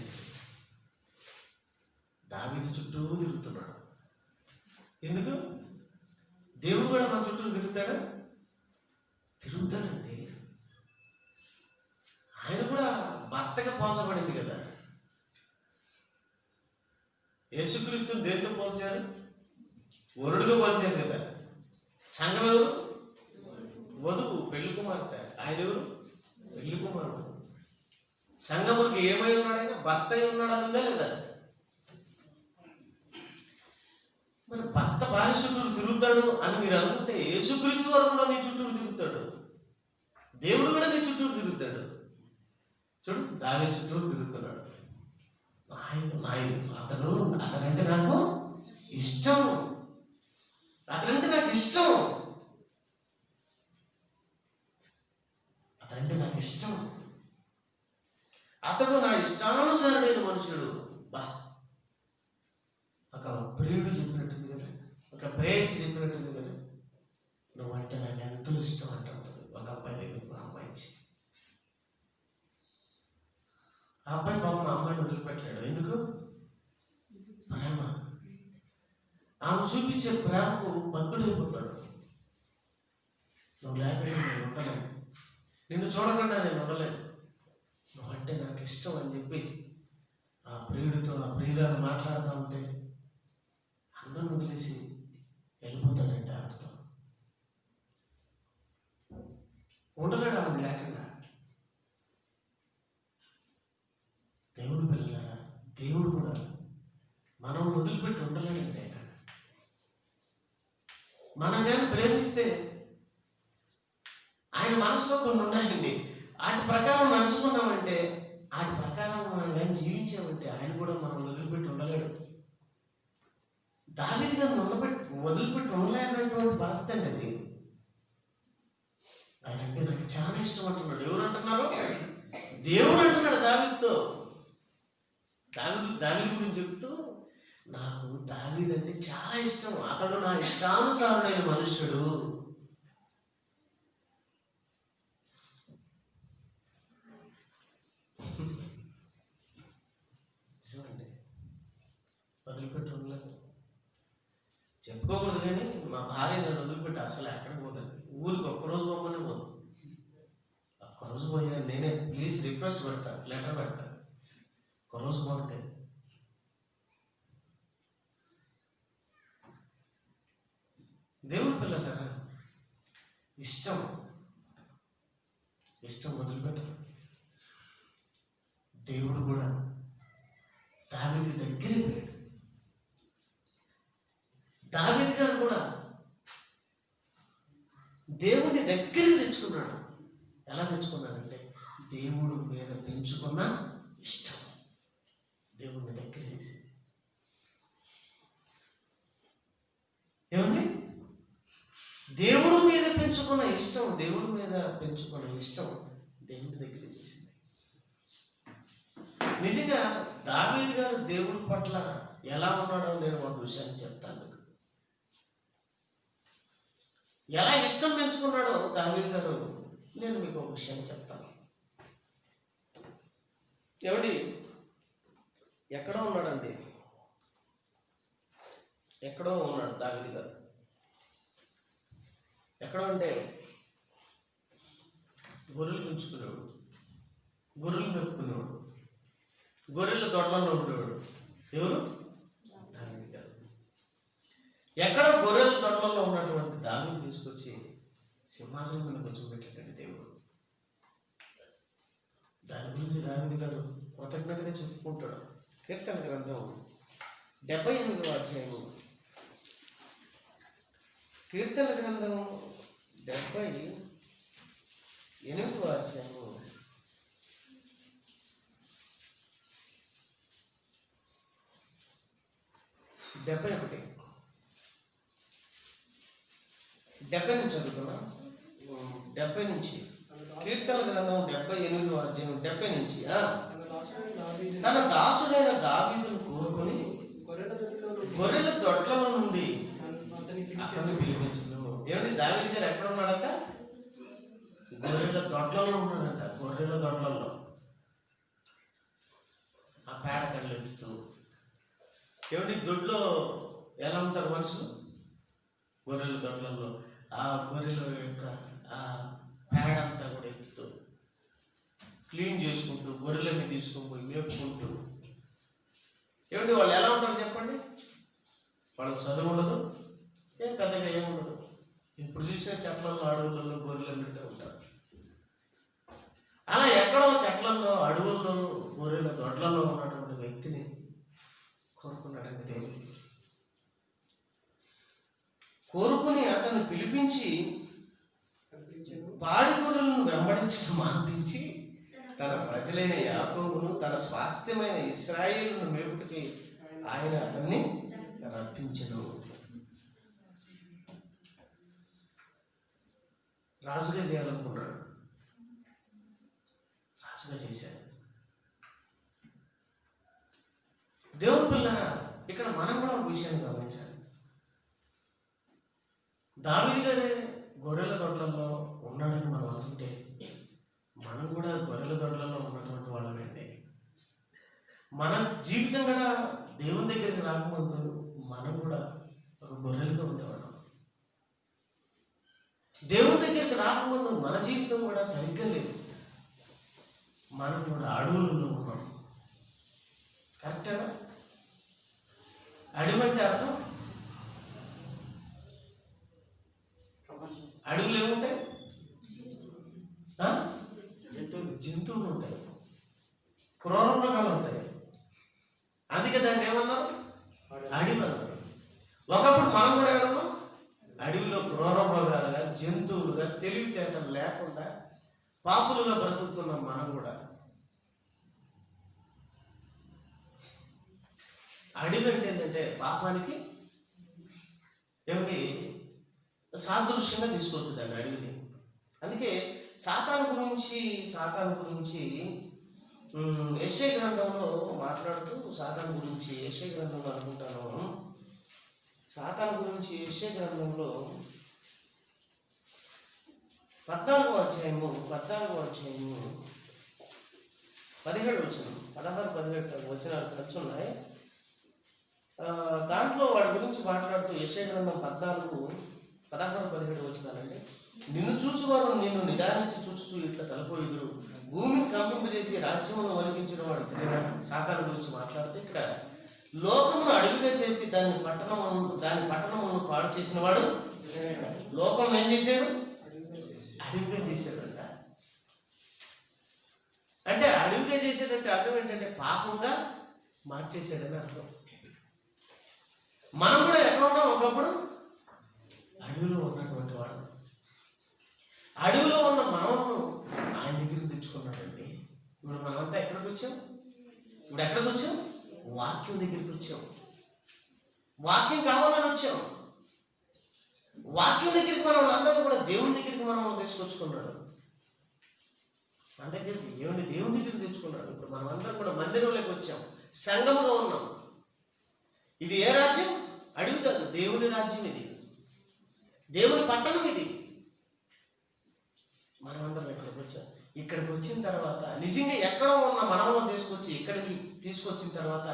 దావీదు చుట్టూ తిరుగుతున్నాడు. ఎందుకు? దేవుడు కూడా మన చుట్టూ తిరుగుతాడండి. ఆయన కూడా భర్తగా పోల్చబడింది కదా. యేసుక్రీస్తుని దేంతో పోల్చారు? వరుడుగా పోల్చారు కదా. సంఘం ఎవరు? వధువు, పెళ్లి కుమార్తె. ఆయన ఎవరు? పెళ్లి కుమారుడు. సంఘమునికి ఏమై ఉన్నాడు? ఆయన భర్త అయి ఉన్నాడు అన్నదే లేదా? మరి భర్త భార్య చుట్టూరు తిరుగుతాడు అని మీరు అనుకుంటే, యేసుక్రీస్తు వారు కూడా నీ చుట్టూరు తిరుగుతాడు, దేవుడు కూడా నీ చుట్టూరు తిరుగుతాడు. చూడు, దావీదు చుట్టూరు తిరుగుతున్నాడు. అతనంటే నాకు ఇష్టం, అతనంటే నాకు ఇష్టం, అతడు నా ఇష్టానుసారమైన మనుషుడు. బా, ఒక ప్రియుడు చెప్పినట్టుంది కదా, ఒక ప్రేయసి చెప్పినట్టుంది కదా, నువ్వంటే నాకు ఎంతో ఇష్టం అంట ఉంటుంది. ఒక అబ్బాయి దగ్గర ఒక అమ్మాయి ఇచ్చి, ఆ అబ్బాయి పాపం మా అమ్మాయిని వదిలిపెట్టాడు. ఎందుకు? ప్రేమ. ఆమె చూపించే ప్రేమకు బద్దుడైపోతాడు. నువ్వు లేకపోతే నేను ఉండలేను, నిన్ను చూడకుండా నేను ఉండలేను, నువ్వంటే నాకు ఇష్టం అని చెప్పి ఆ ప్రియుడితో, ఆ ప్రియురాలు మాట్లాడుతూ ఉంటే అందరూ వదిలేసి వెళ్ళిపోతాడంటే ఆవిడతో ఉండలేడు, ఆవిడ లేకుండా. దేవుడు పిల్లలారా, దేవుడు కూడా మనం వదిలిపెట్టి ఉండలేడండి. ఆయన మనం కానీ ప్రేమిస్తే, ఆయన మనసులో కొన్ని ఉన్నాయండి, వాటి ప్రకారం నడుచుకున్నామంటే, వాటి ప్రకారం మనం కానీ జీవించామంటే, ఆయన కూడా మనం వదిలిపెట్టి ఉండలేడు. దావీదు గారిని వదిలిపెట్టి ఉండలేనటువంటి పరిస్థితి అండి అది. ఆయన అంటే నాకు చాలా ఇష్టం అంటున్నాడు. ఎవరు అంటున్నారు? దేవుడు అంటున్నాడు దావీదుతో. దావీదు గురించి చెప్తూ, నాకు దావీదు అంటే చాలా ఇష్టం, అతడు నా ఇష్టానుసారుడైన మనుష్యుడు. వదిలిపెట్టి ఉండలేదు. చెప్పుకోకూడదు కానీ మా భార్య నన్ను వదిలిపెట్టి అసలు ఎక్కడికి పోతుంది. ఊరికి ఒక్కరోజు పోమనే పోదు. ఒక్కరోజు పోయినా నేనే ప్లీజ్ రిక్వెస్ట్ పెడతా, లెటర్ పెడతా, ఒక్కరోజు పోతే. దేవుడి పిల్లలు కదా, ఇష్టం వదిలిపెట్టదు. దేవుడు కూడా దావీదు దగ్గరే పోయాడు. దావీదు గారు కూడా పెంచుకున్న ఇష్టం దేవుడిని దగ్గర చేసింది. ఏమండి? దేవుడి మీద పెంచుకున్న ఇష్టం, దేవుడి మీద పెంచుకున్న ఇష్టం దేవుడి దగ్గర చేసింది. నిజంగా దావీదు గారు దేవుడి పట్ల ఎలా ఉన్నాడో నేను ఒక విషయాన్ని చెప్తాను. ఎలా ఇష్టం పెంచుకున్నాడో దావీదు గారు నేను మీకు ఒక విషయాన్ని చెప్తాను. ఏమండి? ఎక్కడో ఉన్నాడండి, ఎక్కడో ఉన్నాడు దావీదు గారు. ఎక్కడో అంటే గొర్రెలు పెంచుకునేవాడు, గొర్రెలు పెట్టుకునేవాడు, గొర్రెల దొడ్లలో ఉండేవాడు. ఎవరు? దావీదు గారు. ఎక్కడ గొర్రెల దొడ్లలో ఉన్నటువంటి దావీదుని తీసుకొచ్చి సింహాసనం మీద కూర్చోబెట్టాడండి దేవుడు. దాని గురించి దావీదు గారు కృతజ్ఞతగా చెప్పుకుంటాడు. కీర్తన గ్రంథం 78వ అధ్యాయము, కీర్తన గ్రంథం 78వ అధ్యాయము 70 నుంచి చదువుతున్నా. 70 నుంచి కీర్తన గ్రంథం 78వ అధ్యాయం 70 నుంచి. తన దాసుడైన దావీదును కోరుకొని గొర్రెల దొడ్లలో నుండి అతన్ని పిలిపించను. ఏమిటి? దావీదు గారు ఎక్కడ ఉన్నాడంట? గొర్రెల దొడ్లలో ఉన్నాడంట. గొర్రెల దొడ్లలో ఆ పేడ కళ్ళెత్తుతూ. ఏమిటి? దొడ్లో ఎలా ఉంటారు మనుషులు? గొర్రెల దొడ్లలో ఆ గొర్రెల యొక్క ఆ పేడ అంతా కూడా ఎత్తుతూ క్లీన్ చేసుకుంటూ గొర్రెలని తీసుకొని పోయి మేపుకుంటూ. ఏమిటి? వాళ్ళు ఎలా ఉంటారు చెప్పండి? వాళ్ళకి చదువు ఉండదు, ఏం పెద్దగా ఏముండదు. ఇప్పుడు చూసే చెట్లలో, అడవులలో గొర్రెలన్నింటినీ ఉంటారు. అలా ఎక్కడో చెట్లలో, అడవుల్లో, గొర్రెల దొడ్లలో ఉన్నటువంటి వ్యక్తిని కోరుకున్నాడండి దేవుడు. కోరుకుని అతను పిలిపించి పాడి గొర్రెలను వెంబడించడం మాన్పించి తన ప్రజలైన యాకోబును, తన స్వాస్థ్యమైన ఇశ్రాయేలును మేపుటికి ఆయన అతన్ని రప్పించెను. రాజుగా చేయాలనుకున్నాడు, రాజుగా చేశాడు. దేవుని పిల్లరా, ఇక్కడ మనం కూడా ఒక విషయాన్ని గమనించాలి. దావీదు గారే గొర్రెల దొడ్లలో ఉన్నాడని మనం అనుకుంటే మనం కూడా గొర్రెల దొడ్లలో ఉన్నటువంటి వాళ్ళమండి. మన జీవితం కూడా దేవుని దగ్గరికి రాకముందు మనం కూడా ఒక గొర్రెలుగా ఉండేవాళ్ళం. దేవుని దగ్గరికి రాకముందు మన జీవితం కూడా సరిగ్గా లేదు. మనం కూడా అడవులలో ఉన్నాం. కరెక్టేనా? అడవి అంటే అర్థం అడవులు ఏముంటాయి? జంతువులు ఉంటాయి, క్రూర మృగాలు ఉంటాయి. అందుకే దాన్ని ఏమన్నారు? అడవి అన్నారు. ఒకప్పుడు మనం కూడా ఏమన్నాం? అడవిలో క్రూర మృగాలుగా, జంతువులుగా, తెలివితేటలు లేకుండా పాపులుగా బ్రతుకుతున్నాం మనం కూడా. అడవి అంటే ఏంటంటే పాపానికి ఏమిటి సాదృశ్యంగా తీసుకొచ్చింది అండి అడవిని. అందుకే సాతాను గురించి యెషయా గ్రంథంలో మాట్లాడుతూ, సాతాను గురించి యెషయా గ్రంథంలో అనుకుంటాను, సాతాను గురించి యెషయా గ్రంథంలో 14వ అధ్యాయము 17 వచనం, 16-17 వచనాలు కలిసి ఉన్నాయి. దాంట్లో వాడి గురించి మాట్లాడుతూ యెషయా గ్రంథం 14-16-17 వచనాలండి. నిన్ను చూచువారు నిన్ను నిదానించి చూచు ఇట్లా తలపోయిదురు, భూమిని కంపింపజేసి రాజ్యమును వణికించిన వాడు తెలియదా? సాతాను గురించి మాట్లాడితే ఇక్కడ లోకమును అడవిగా చేసి దాని పట్టణమును పాడు చేసిన వాడు లోకం ఏం చేశాడు? అడవిగా చేశాడంట. అంటే అడవిగా చేశాడంటే అర్థం ఏంటంటే పాపంగా మార్చేశాడని అర్థం. మనం కూడా ఎక్కడ ఉన్నాం? ఒకప్పుడు అడవిలో ఉన్నటువంటి వాడు. అడవిలో ఉన్న మనము ఆయన దగ్గరికి తెచ్చుకున్నాడండి. ఇప్పుడు మనం ఇప్పుడు ఎక్కడికి వచ్చాం? వాక్యం దగ్గరికి వచ్చాం. వాక్యం కావాలని వచ్చాం. వాక్యం దగ్గరికి మనం అందరూ కూడా దేవుని దగ్గరికి మనం తీసుకొచ్చుకున్నాడు. మన దగ్గరికి దేవుని దగ్గరికి తెచ్చుకున్నాడు. ఇప్పుడు మనం అందరం కూడా మందిరంలోకి వచ్చాం, సంఘముగా ఉన్నాం. ఇది ఏ రాజ్యం? అడవి కాదు, దేవుని రాజ్యం. ఇది దేవుని పట్టణం. ఇది మనమందరం ఇక్కడికి వచ్చాం. ఇక్కడికి వచ్చిన తర్వాత నిజంగా ఎక్కడో ఉన్న మనలో తీసుకొచ్చి ఇక్కడికి తీసుకొచ్చిన తర్వాత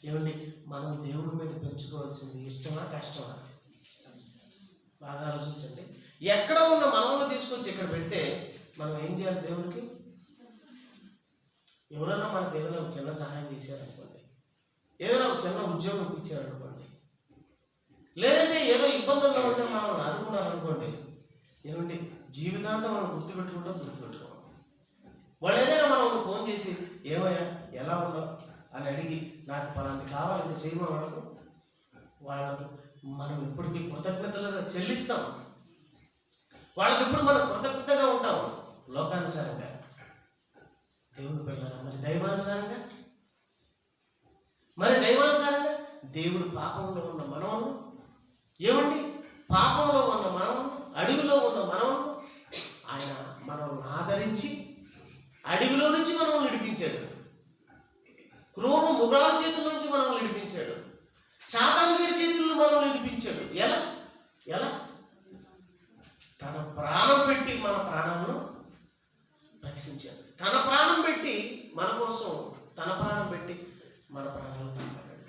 ఏమండి, మనం దేవుడి మీద పెంచుకోవాల్సింది ఇష్టమా కష్టమా? బాగా ఆలోచించండి. ఎక్కడో ఉన్న మనలో తీసుకొచ్చి ఇక్కడ పెడితే మనం ఏం చేయాలి? దేవుడికి ఎవరైనా మనకు ఏదైనా ఒక చిన్న సహాయం చేశారనుకోండి, ఏదైనా ఒక చిన్న ఉద్యోగం ఇప్పించారనుకోండి, లేదంటే ఏదో ఇబ్బందుల్లో ఉంటే మనం ఆదుకున్నారనుకోండి, ఏమండి జీవితాంతం మనం గుర్తుపెట్టుకోవాలి. వాళ్ళు ఏదైనా మనం ఫోన్ చేసి ఏమయ్యా ఎలా ఉన్నావు అని అడిగి నాకు పలాంటి కావాలంటే చేయమో వాళ్ళకు మనం ఇప్పటికీ కృతజ్ఞతలుగా చెల్లిస్తాం. వాళ్ళకి ఇప్పుడు మనం కృతజ్ఞతగా ఉంటాం. లోకానుసారంగా, దేవుని పిల్లల మరి దైవానుసారంగా దేవుడు పాపంలో ఉన్న మనవను, ఏమండి పాపంలో ఉన్న మనవను, అడవిలో ఉన్న మనవను ఆయన మనల్ని ఆదరించి అడవిలో నుంచి మనల్ని విడిపించాడు. క్రూర మృగాల చేతుల నుంచి మనల్ని విడిపించాడు. సాతాను వీడి చేతుల్లో మనల్ని విడిపించాడు. ఎలా? తన ప్రాణం పెట్టి మన ప్రాణంలో బ్రతికించాడు. తన ప్రాణం పెట్టి మన కోసం, తన ప్రాణం పెట్టి మన ప్రాణాలను కాపాడాడు.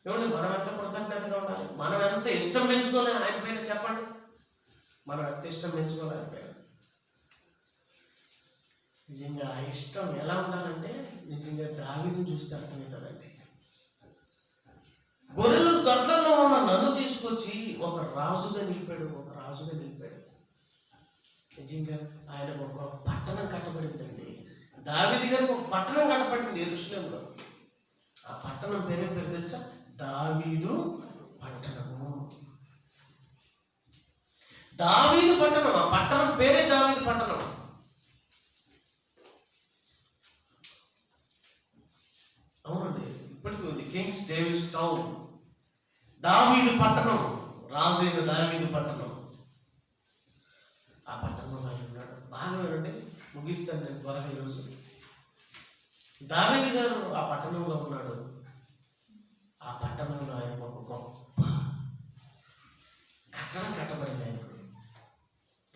ఏమండి, మనం ఎంత కృతజ్ఞతగా ఉండాలి? మనం ఎంత ఇష్టం పెంచుకోవాలి ఆయన పైన? చెప్పండి, మనం ఎంత ఇష్టం పెంచుకోవాలి ఆయన పైన? నిజంగా ఆ ఇష్టం ఎలా ఉండాలంటే నిజంగా దావీదుని చూస్తే అర్థమవుతుందండి. గొర్రెల దొడ్లలో ఉన్న నన్ను తీసుకొచ్చి ఒక రాజుగా నిలిపాడు. నిజంగా ఆయనకు ఒక పట్టణం కట్టబడిందండి. దావీదు గారికి ఒక పట్టణం కట్టబడింది యెరూషలేములో. ఆ పట్టణం పేరు తెలుసా? దావీదు పట్టణము. దావీదు పట్టణం. ఆ పట్టణం పేరే దావీదు పట్టణం. అవునండి, ఇప్పటికీ ఉంది. కింగ్స్ డేవిస్ టౌన్, దావీదు పట్టణం, రాజైన దావీదు పట్టణం. ఆ పట్టణంలో ఆయన ఉన్నాడు. బాగా వినండి, ముగిస్తాను నేను త్వరగా ఈరోజు. దావీదు గారు ఆ పట్టణంలో ఉన్నాడు. ఆ పట్టణంలో ఆయన ఒక గొప్ప కట్టడం కట్టబడింది. ఆయనకు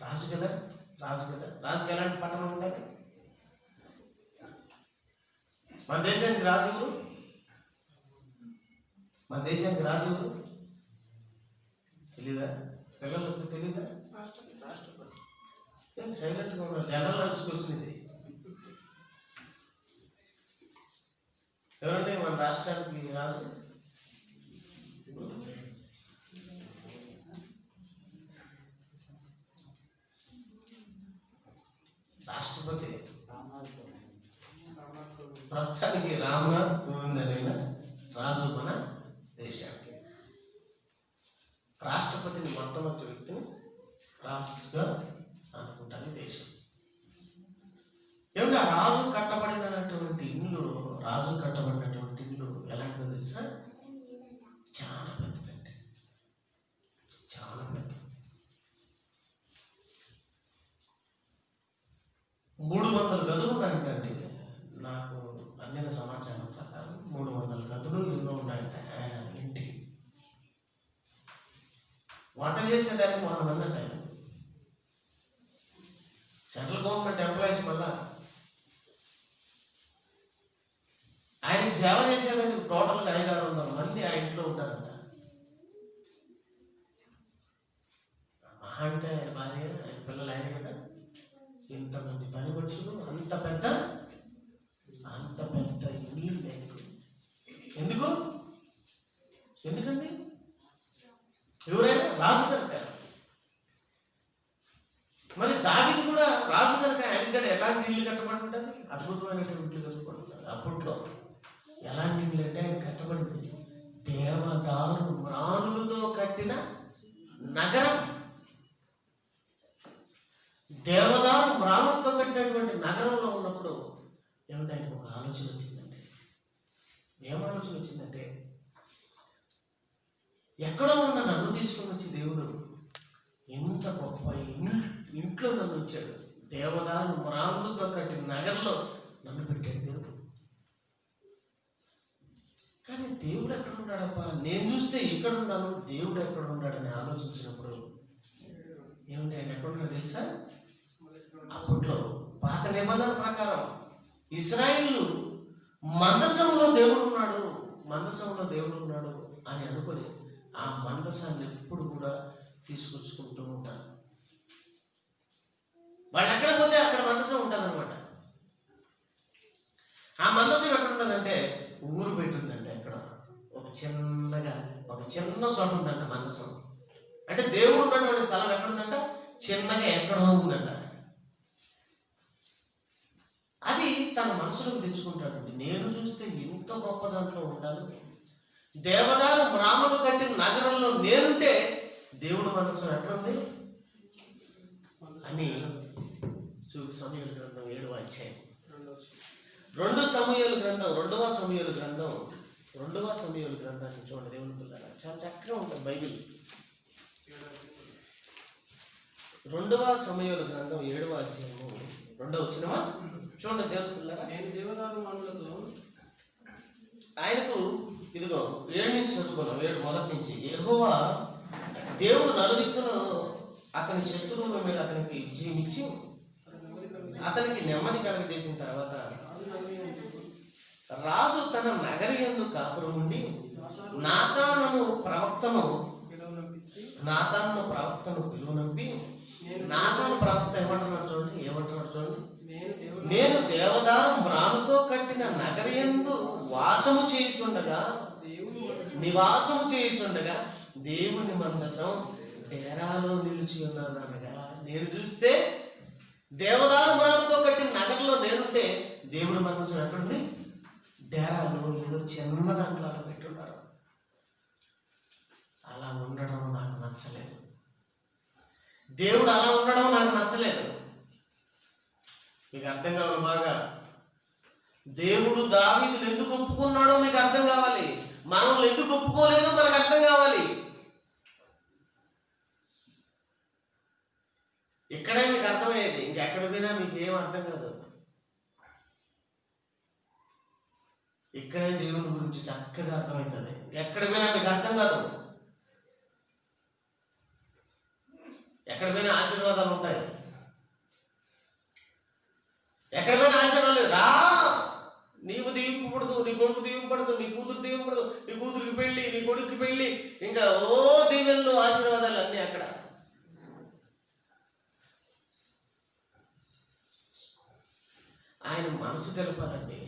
రాజు కదా. రాజుకి ఎలాంటి పట్టణం ఉంటుంది? మన దేశానికి రాజు తెలీదా? పిల్లలకు తెలీదా? సైలెంట్గా ఉన్నారు. జనరల్ చూసుకొచ్చింది ఎవరండి? మన రాష్ట్రానికి రాజు రాష్ట్రపతి. ప్రస్తుతానికి రామ్నాథ్ కోవింద్ అయిన రాజు మన దేశానికి. రాష్ట్రపతిని మొట్టమొదటి వ్యక్తిని రాష్ట్రగా అనుకుంటాను దేశం. ఏమిటి? ఆ రాజు కట్టబడినటువంటి ఇల్లు ఎలాంటిదో తెలుసా? చాలా పెద్దదండి, చాలా పెద్ద. 300 గదులు ఉన్నాయంటండి. నాకు అందిన సమాచారం ప్రకారం 300 గదులు ఎన్నో ఉన్నాయంట ఆయన ఇంటికి. వంట చేసేదానికి 100 మంది అంట. సెంట్రల్ గవర్నమెంట్ ఎంప్లాయీస్ మళ్ళా ఆయనకి సేవ చేసేదానికి టోటల్గా 500-600 మంది ఆ ఇంట్లో ఉంటారంట. మహా అంటే ఆయన భార్య, ఆయన పిల్లలు, ఆయన కదా. ఇంతమంది పని మనుషులు, అంత పెద్ద ఇల్లు ఎందుకండి? ఎవరైనా రాజు కనుక. మరి దావీదు కూడా రాజు కనుక ఆయన ఎలాంటి ఇల్లు కట్టబడి ఉంటుంది? అద్భుతమైనటువంటి ఇల్లు కట్టబడి ఉంటుంది. అప్పట్లో ఎలాంటి ఇల్లు అంటే ఆయన కట్టబడింది దేవదారు మ్రానులతో కట్టిన నగరం. దేవదారు మ్రానులతో కట్టినటువంటి నగరంలో ఉన్నప్పుడు ఏమంటే ఆయనకు ఒక ఆలోచన వచ్చిందండి. ఏం ఆలోచన వచ్చిందంటే, ఎక్కడో ఉన్న నన్ను తీసుకొని వచ్చి దేవుడు ఎంత గొప్ప ఇంట్లో నన్ను ఉంచాడు. దేవదారు మ్రాములతో కట్టిన నగర్లో నన్ను పెట్టాడు దేవుడు. కానీ దేవుడు ఎక్కడ ఉన్నాడప్ప, నేను చూస్తే ఇక్కడ ఉన్నాను, దేవుడు ఎక్కడ ఉన్నాడని ఆలోచించినప్పుడు ఏమంటే ఆయన ఎక్కడ ఉన్నాడో తెలుసా? అప్పట్లో పాత నిబంధన ప్రకారం ఇశ్రాయేలు మందసంలో దేవుడు ఉన్నాడు, మందసంలో దేవుడు ఉన్నాడు అని అనుకొని ఆ మందసాన్ని ఎప్పుడు కూడా తీసుకొచ్చుకుంటూ ఉంటారు. వాళ్ళు ఎక్కడ పోతే అక్కడ మందసం ఉంటుందన్నమాట. ఆ మందసం ఎక్కడ ఉంటుందంటే ఊరు పెట్టుందంటే అక్కడ ఒక చిన్న చోట ఉందంట మందసం. అంటే దేవుడు ఉన్నటువంటి స్థలం ఎక్కడుందంట, చిన్నగా ఎక్కడో ఉందంట. అది తన మనసులోకి తెచ్చుకుంటాడు. నేను చూస్తే ఎంత గొప్ప దాంట్లో ఉండాలి, దేవదారు మ్రాములు కట్టిన నగరంలో నేనుంటే దేవుడు మనసు ఎక్కడుంది అని సమూయేలు గ్రంథం 7వ అధ్యాయం 2వ సమూయేలు గ్రంథాన్ని చూడండి. దేవుని పిల్లలు చాలా చక్కగా ఉంటుంది బైబిల్. 2వ సమూయేలు గ్రంథం 7వ అధ్యాయము 2వ వచనమా చూడండి. దేవుని పిల్లరా, నేను దేవదారు మ్రానులతో ఆయనకు ఇదిగో 7 నుంచి చదువుకున్నాం. 7 మొదటి నుంచి. యెహోవా దేవుడు నలుదిక్కును అతని శత్రువుల మీద అతనికి విజయం ఇచ్చి అతనికి నెమ్మది కలుగజేసిన తర్వాత రాజు తన నగరి యందు కాపురం ఉండి నాతాను ప్రవక్తను పిలువనంపి, నాతాను ప్రవక్త ఏమంటున్నాడు చూడండి, నేను దేవదారు మ్రానుతో కట్టిన నగరి యందు నివాసము చేయుచుండగా దేవుని మందసం డేరాలో నిలిచి ఉన్నాను అనగా, నేను చూస్తే దేవదారు మ్రానుతో కట్టిన నగరంలో నేనుంటే దేవుని మందసం ఎక్కడుంది? డేరాలో ఏదో చిన్న దాంట్లో పెట్టున్నారు. అలా ఉండడం నాకు నచ్చలేదు. దేవుడు అలా ఉండడం నాకు నచ్చలేదు. మీకు అర్థం కావాలి బాగా. దేవుడు దావీదును ఎందుకు ఒప్పుకున్నాడో మీకు అర్థం కావాలి. మనం ఎందుకు ఒప్పుకోలేదో మనకు అర్థం కావాలి. ఇక్కడే మీకు అర్థమయ్యేది, ఇంకెక్కడ పోయినా మీకు ఏం అర్థం కాదు. ఇక్కడే దేవుని గురించి చక్కగా అర్థమవుతుంది. ఎక్కడ పోయినా మీకు అర్థం కాదు. ఎక్కడ పోయినా ఆశీర్వాదాలు ఉంటాయి. ఎక్కడ పోయినా ఆశీర్వాదం లేదు. రా, నీవు దీవింపబడదు, నీ కొడుకు దీవింపబడదు, నీ కూతురు దీవింపబడదు, నీ కూతురికి పెళ్ళి, నీ కొడుకుకి పెళ్ళి, ఇంకా దీవెనలు ఆశీర్వాదాలు అన్నీ అక్కడ. ఆయన మనసు తెలపాలండి.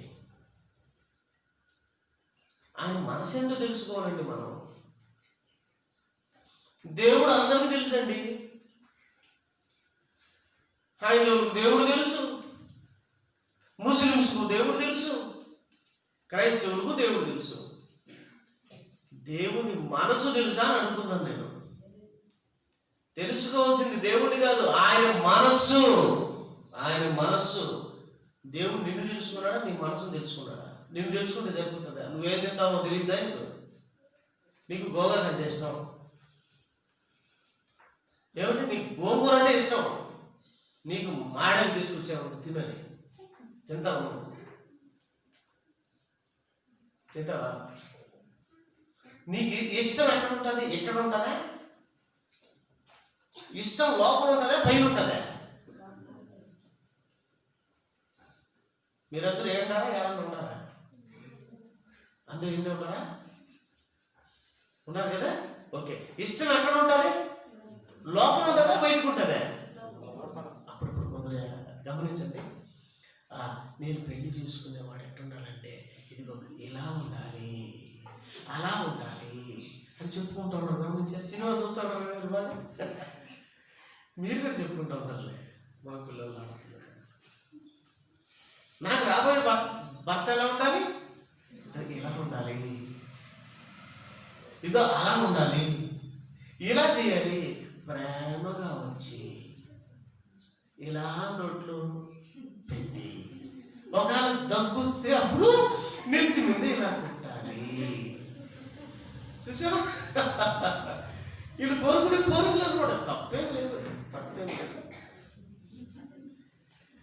ఆయన మనసు ఏంటో తెలుసుకోవాలండి. మనం దేవుడు అందరికీ తెలుసండి. హైందవులకు దేవుడు తెలుసు, ముస్లిమ్స్కు దేవుడు తెలుసు, క్రైస్తవులకు దేవుడు తెలుసు. దేవుని మనసు తెలుసా అని అడుగుతున్నాను నేను. తెలుసుకోవాల్సింది దేవుడిని కాదు, ఆయన మనస్సు. ఆయన మనస్సు. దేవుడు నిన్ను తెలుసుకున్నాడా, నీ మనసును తెలుసుకున్నాడా? నిన్ను తెలుసుకుంటే సరిపోతుందా? నువ్వేం తింటావో తెలియద్దా? నీకు గోగాకు అంటే ఇష్టం, ఏమంటే నీకు గోంగూర అంటే ఇష్టం, నీకు మాడకి తీసుకొచ్చావు తినని తింటావు. తింటావా? నీకు ఇష్టం ఎక్కడ ఉంటుంది? ఎక్కడ ఉంటుందా? ఇష్టం లోపల ఉంటుందా, పైన ఉంటుందా? మీరందరూ ఏడున్నారా, ఏడన్నా ఉన్నారా? అందరూ ఇండి ఉన్నారా? ఉన్నారు కదా. ఓకే, ఇష్టం ఎక్కడ ఉంటుంది? లోపల ఉంటుందా, బయటకు ఉంటుందా? అప్పుడప్పుడు కొందరు గమనించండి, నేను పెళ్లి చూసుకునేవాడు ఎట్టుండాలంటే ఇదిగో ఇలా ఉండాలి, అలా ఉండాలి అని చెప్పుకుంటూ ఉన్నారు. గమనించారు? సినిమా చూస్తూ ఉన్నారు కదా. మీరు కూడా చెప్పుకుంటూ ఉన్నారులే. మా పిల్లలు నాకు రాబోయే భర్త ఎలా ఉండాలి, ఇలా ఉండాలి, ఇదో అలా ఉండాలి, ఇలా చేయాలి, ప్రేమగా వచ్చి ఇలా నోట్లు పెట్టి ఒకవేళ దగ్గుతే అప్పుడు నెత్తి మీద ఇలా పెట్టాలి. చూసావా? వీళ్ళు కోరుకునే కోరికలు అనమాట. తప్పేం లేదు.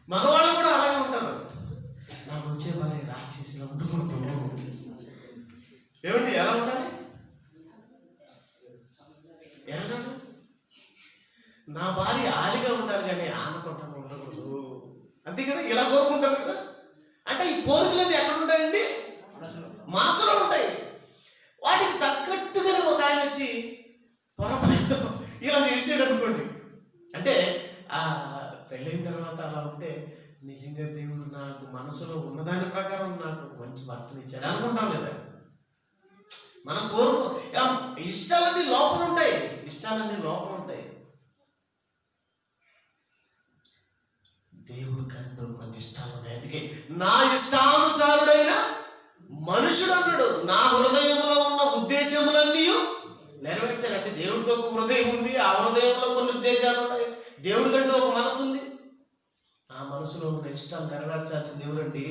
మగవాళ్ళు కూడా అలాగే ఉంటారు. నాకు వచ్చే భార్య రాక్షసిలో ఉండకూడదు. ఏమండి ఎలా ఉండాలి? ఎలా? నా భార్య ఆలిగా ఉండాలి కానీ ఆనకొట్టగా ఉండకూడదు. అంతే కదా, ఇలా కోరుకుంటారు కదా. అంటే ఈ కోరికలన్నీ ఎక్కడ ఉంటాయండి? మనసులో ఉంటాయి. వాటికి తగ్గట్టుగా ఒక ఆయన వచ్చి పొరపాటుతో ఇలా చేసాడు అనుకోండి. అంటే ఆ పెళ్ళైన తర్వాత అలా ఉంటే నిజంగా దేవుడు నాకు మనసులో ఉన్నదాని ప్రకారం నాకు మంచి భర్తను ఇచ్చాడు అనుకుంటాం లేదా? మనం కోరుకో ఇష్టాలన్నీ లోపల ఉంటాయి. ఇష్టాలన్నీ లోపల ఉంటాయి. దేవుడు కంటూ కొన్ని ఇష్టాలు ఉన్నాయి. అందుకే నా ఇష్టానుసారుడైన మనుషుడు అన్నాడు. నా హృదయంలో ఉన్న ఉద్దేశములన్నీ నెరవేర్చాలంటే దేవుడికి ఒక హృదయం ఉంది. ఆ హృదయంలో కొన్ని ఉద్దేశాలు ఉన్నాయి. దేవుడి కంటూ ఒక మనసు ఉంది. ఆ మనసులో ఉన్న ఇష్టాలు నెరవేర్చాల్సిన దేవుడు అంటే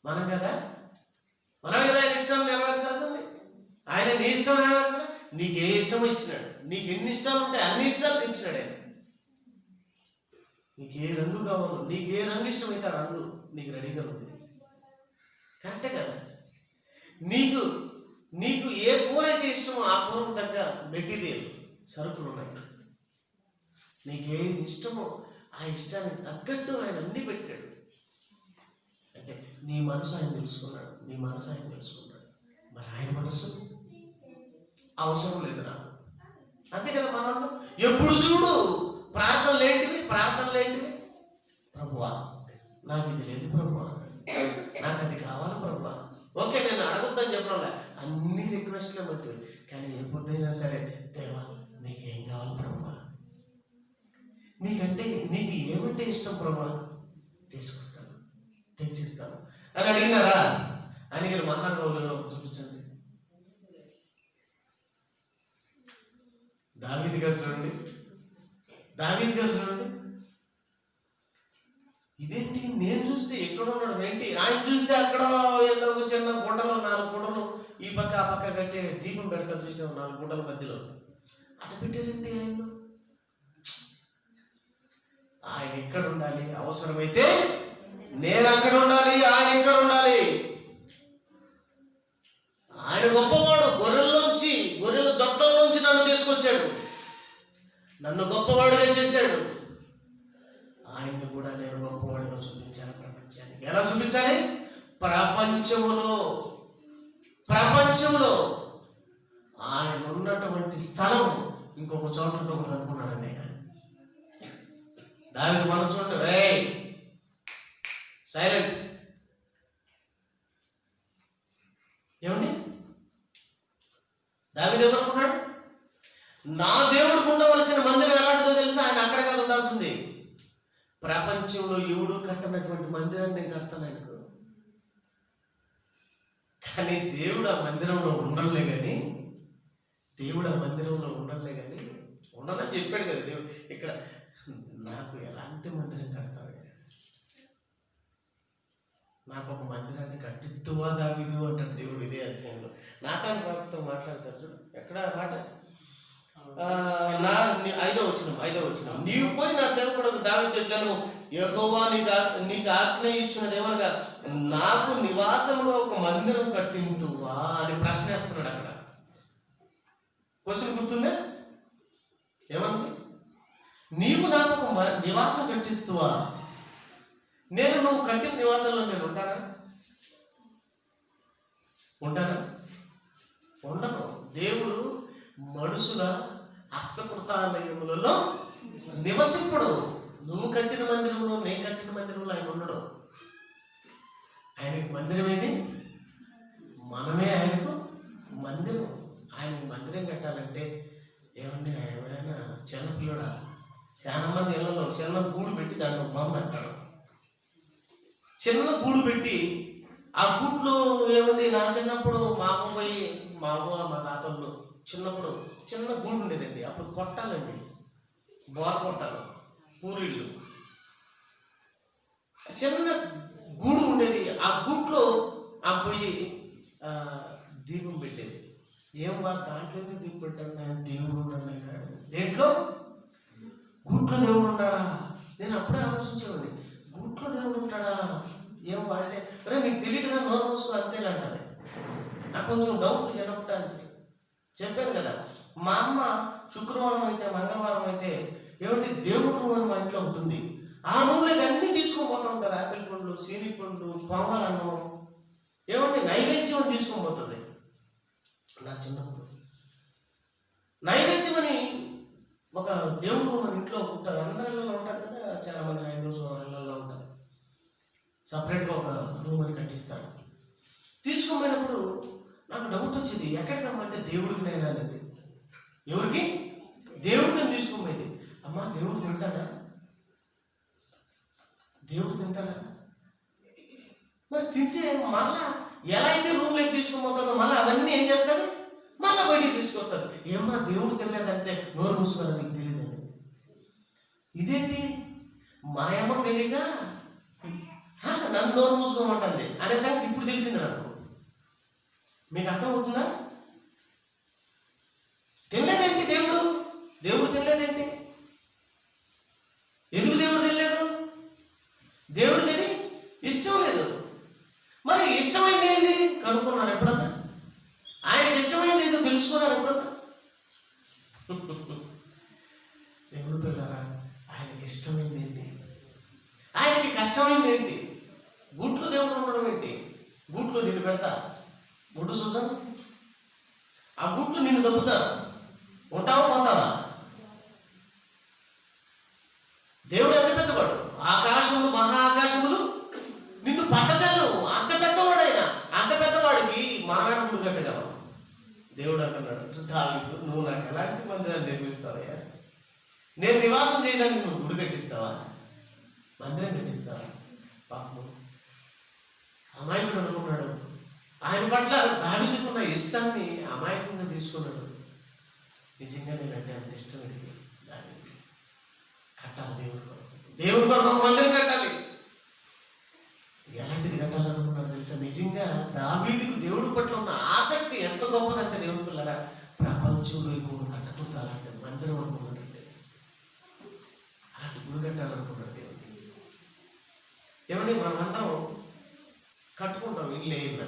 మనం కదా. మనం కదా ఆయన ఇష్టాలు నెరవేర్చాల్సింది. ఆయన నీ ఇష్టం నెరవేర్చాలి. నీకు ఏ ఇష్టమో ఇచ్చినాడు. నీకు ఎన్ని ఇష్టాలు ఉంటాయి అన్ని ఇష్టాలు ఇచ్చినాడు ఆయన. నీకు ఏ రంగు కావాలో, నీకు ఏ రంగు ఇష్టమైతే ఆ రంగు నీకు రెడీగా ఉంది. కరెక్టే కదా. నీకు ఏ కూర అయితే ఇష్టమో ఆ కూరకు తగ్గ మెటీరియల్ సరుకులు ఉన్నాయి. నీకు ఏది ఇష్టమో ఆ ఇష్టానికి తగ్గట్టు ఆయన అన్ని పెట్టాడు. అంటే నీ మనసు ఆయన తెలుసుకున్నాడు. నీ మనసు ఆయన తెలుసుకున్నాడు. మరి ఆయన మనసు అవసరం లేదు నాకు. అంతే కదా. మనలో ఎప్పుడు చూడు ప్రార్థనలు ఏంటివి? ప్రభువా నాకు ఇది లేదు ప్రభువా, నాకు అది కావాలి ప్రభువా. ఓకే, నేను అడగొద్దని చెప్పడం అన్ని రిక్వెస్ట్లే బట్టి. కానీ ఎప్పుడైనా సరే దేవా నీకేం కావాలి ప్రభువా, నీకు ఏమంటే ఇష్టం ప్రభువా తీసుకొస్తాను, తెచ్చిస్తాను అని అడిగినారా? అని మహానుభావులు చూపించండి. దావీదు గారు చూడండి. ఇదేంటి, నేను చూస్తే ఎక్కడ ఉన్నాడు ఏంటి, ఆయన చూస్తే అక్కడ ఏదో ఒక చిన్న గుండలో 4 గుండలు ఈ పక్క ఆ పక్క కట్టే దీపం పెడతారు చూసిన 4 గుండల మధ్యలో అటు పెట్టారండి. ఆయన ఎక్కడ ఉండాలి? అవసరమైతే నేను అక్కడ ఉండాలి, ఆయన ఎక్కడ ఉండాలి? ఆయన గొప్పవాడు. గొర్రెల దొట్టలోంచి నన్ను తీసుకొచ్చాడు, నన్ను గొప్పవాడుగా చేశాడు. ఆయన్ని కూడా నేను గొప్పవాడిగా చూపించాను ప్రపంచానికి. ఎలా చూపించాలి? ప్రపంచంలో ఆయన ఉన్నటువంటి స్థలం ఇంకొక చోట ఒకటి అనుకున్నాడండి ఆయన. దానికి మనం చూడండి, సైలెంట్. ఏమండి, దావీదు ఏమనుకున్నాడు? నా దేవుడికి ఉండవలసిన మందిరం ఎలాంటిదో తెలుసా? ఆయన అక్కడ కాదు ఉండాల్సింది. ప్రపంచంలో ఎవడు కట్టనటువంటి మందిరాన్ని నేను కడతాను ఆయనకు. కానీ దేవుడు ఆ మందిరంలో ఉండలే కానీ ఉండనని చెప్పాడు కదా దేవుడు. ఇక్కడ నాకు ఎలాంటి మందిరం కడతాను, నాకు ఒక మందిరాన్ని కట్టిద్దువా దావీదు అంటాడు దేవుడు. ఇదే అధ్యాయంలో నాతాను బాబుతో మాట్లాడతారు చూడు. ఎక్కడ మాట 5వ వచనం, నీవు పోయి నా సేవకుడు దావీదు ఇట్లను, యెహోవా నీకు ఆజ్ఞ ఇచ్చినదేమనగా నాకు నివాసంలో ఒక మందిరం కట్టింతువా అని ప్రశ్న వేస్తున్నాడు. అక్కడ క్వశ్చన్ గుర్తుందే? ఏమంది? నీవు నాకు ఒక నివాసం కట్టిస్తువా? నువ్వు కట్టిన నివాసంలో నేను ఉంటానా? ఉండను. దేవుడు మనుషుల హస్తకృతాలయములలో నివసింపుడు. నువ్వు కట్టిన మందిరంలో, నేను కట్టిన మందిరంలో ఆయన ఉండడు. ఆయనకు మందిరం ఏది? మనమే ఆయనకు మందిరం. ఆయనకు మందిరం కట్టాలంటే ఏమండి, ఎవరైనా చిన్నపిల్లడా? చాలా మంది ఇళ్లలో చిన్న గూడు పెట్టి దాంట్లో బొమ్మ పెడతారు. చిన్న గూడు పెట్టి ఆ గూట్లో ఏమండి, నా చిన్నప్పుడు మా తాతలు చిన్నప్పుడు చిన్న గూడు ఉండేదండి. అప్పుడు కొట్టాలండి, బోర కొట్టాలి, పూరీళ్ళు, చిన్న గూడు ఉండేది. ఆ గూట్లో ఆ పోయి దీపం పెట్టేది. ఏం దాంట్లో దీపం పెట్టాను నేను, దేవుడు ఉన్నాడు కాదు. దేంట్లో? గూట్లో దేవుడు ఉన్నాడా? నేను అప్పుడే ఆలోచించేవాడిని, గూట్లో దేవుడు ఉంటాడా? ఏం వాడితే అరే నీకు తెలియదు కదా, నోరు మూసుకో అంతేలా అంటది. నాకు కొంచెం డౌట్ చిన్నప్పటి చెప్పాను కదా. మా అమ్మ శుక్రవారం అయితే మంగళవారం అయితే ఏమంటే దేవుడు రూమ్ అని మా ఇంట్లో ఉంటుంది. ఆ రూమ్లోకి అన్నీ తీసుకొని పోతా ఉంటారు. యాపిల్ పండ్లు, సీని పండ్లు, పొంగలన్నం, ఏమంటే నైవేద్యం అని తీసుకొని పోతుంది. నా చిన్నప్పుడు నైవేద్యం అని ఒక దేవుడు మన ఇంట్లో ఉంటుంది. అందరిలో ఉంటారు కదా, చాలా మంది హైందవులలో ఉంటుంది. సపరేట్గా ఒక రూమ్ అని కట్టిస్తాను. తీసుకోపోయినప్పుడు నాకు డౌట్ వచ్చేది, ఎక్కడికమ్మంటే దేవుడికి నేను అనేది. ఎవరికి? దేవుడికి తీసుకోపోయేది. అమ్మా దేవుడు తింటాడా? దేవుడు తింటాడా? మరి తింటే మళ్ళా ఎలా అయితే రూమ్లోకి తీసుకుపోతుందో మళ్ళీ అవన్నీ ఏం చేస్తారు, మళ్ళీ బయటికి తీసుకొస్తారు. ఏమ్మా దేవుడు తినలేదంటే నోరు మూసుకోవాలని నీకు తెలియదండి. ఇదేంటి మా అమ్మకు తెలియక నన్ను నోరు మూసుకోమంటుంది అనే సంగతి ఇప్పుడు తెలిసింది నాకు. మీకు అర్థమవుతుందా? తినలేదేంటి దేవుడు? దేవుడు తినలేదేంటి? ఎందుకు దేవుడు తినలేదు? దేవుడికి అది ఇష్టం లేదు. మరి ఇష్టమైంది ఏంటి కనుక్కున్నారు ఎప్పుడన్నా? ఆయనకి ఇష్టమైంది ఏదో తెలుసుకున్నారు ఎప్పుడన్నా? దేవుడు పిల్లరా, ఆయనకి ఇష్టమైంది ఏంటి? ఆయనకి కష్టమైంది ఏంటి? గూట్లో దేవుడు ఉండడం ఏంటి? గూట్లో నిన్ను పెడతా, గుడ్డు చూసాను, ఆ గుట్లు నిన్ను దొబ్బుతా, ఉంటావా పోతావా? దేవుడు ఎంత పెద్దవాడు, ఆకాశములు మహా ఆకాశములు నిన్ను పట్టచాలు, అంత పెద్దవాడు ఆయన. అంత పెద్దవాడికి మానాడు గుడి కట్టగలవు. దేవుడు అంటున్నాడు, దావీదు నువ్వు నాకు ఎలాంటి మందిరాన్ని నిర్మిస్తావయ్యా? నేను నివాసం చేయడానికి నువ్వు గుడి కట్టిస్తావా? మందిరం కట్టిస్తావా? పాపం అమాయకుడు అనుకున్నాడు. ఆయన పట్ల దావీదుకున్న ఇష్టాన్ని అమాయకంగా తీసుకున్నాడు. నిజంగా నేనంటే అంత ఇష్టం ఇది. దావీదుకి కట్టాలి, దేవుడి కొరకు ఒక మందిరం కట్టాలి. ఎలాంటిది కట్టాలనుకున్నాడు తెలుసా? నిజంగా దావీదుకు దేవుడి పట్ల ఉన్న ఆసక్తి ఎంత గొప్పదంటే, దేవుడి పిల్లరా, ప్రపంచంలో ఎక్కువ కట్టకూడదు అలాంటి మందిరం అనుకున్నాడంటే. అలాంటి గుడి కట్టాలనుకున్నాడు దేవుడు. ఏమంటే మనమందరం కట్టుకుంటాం ఇల్లు ఏమైనా.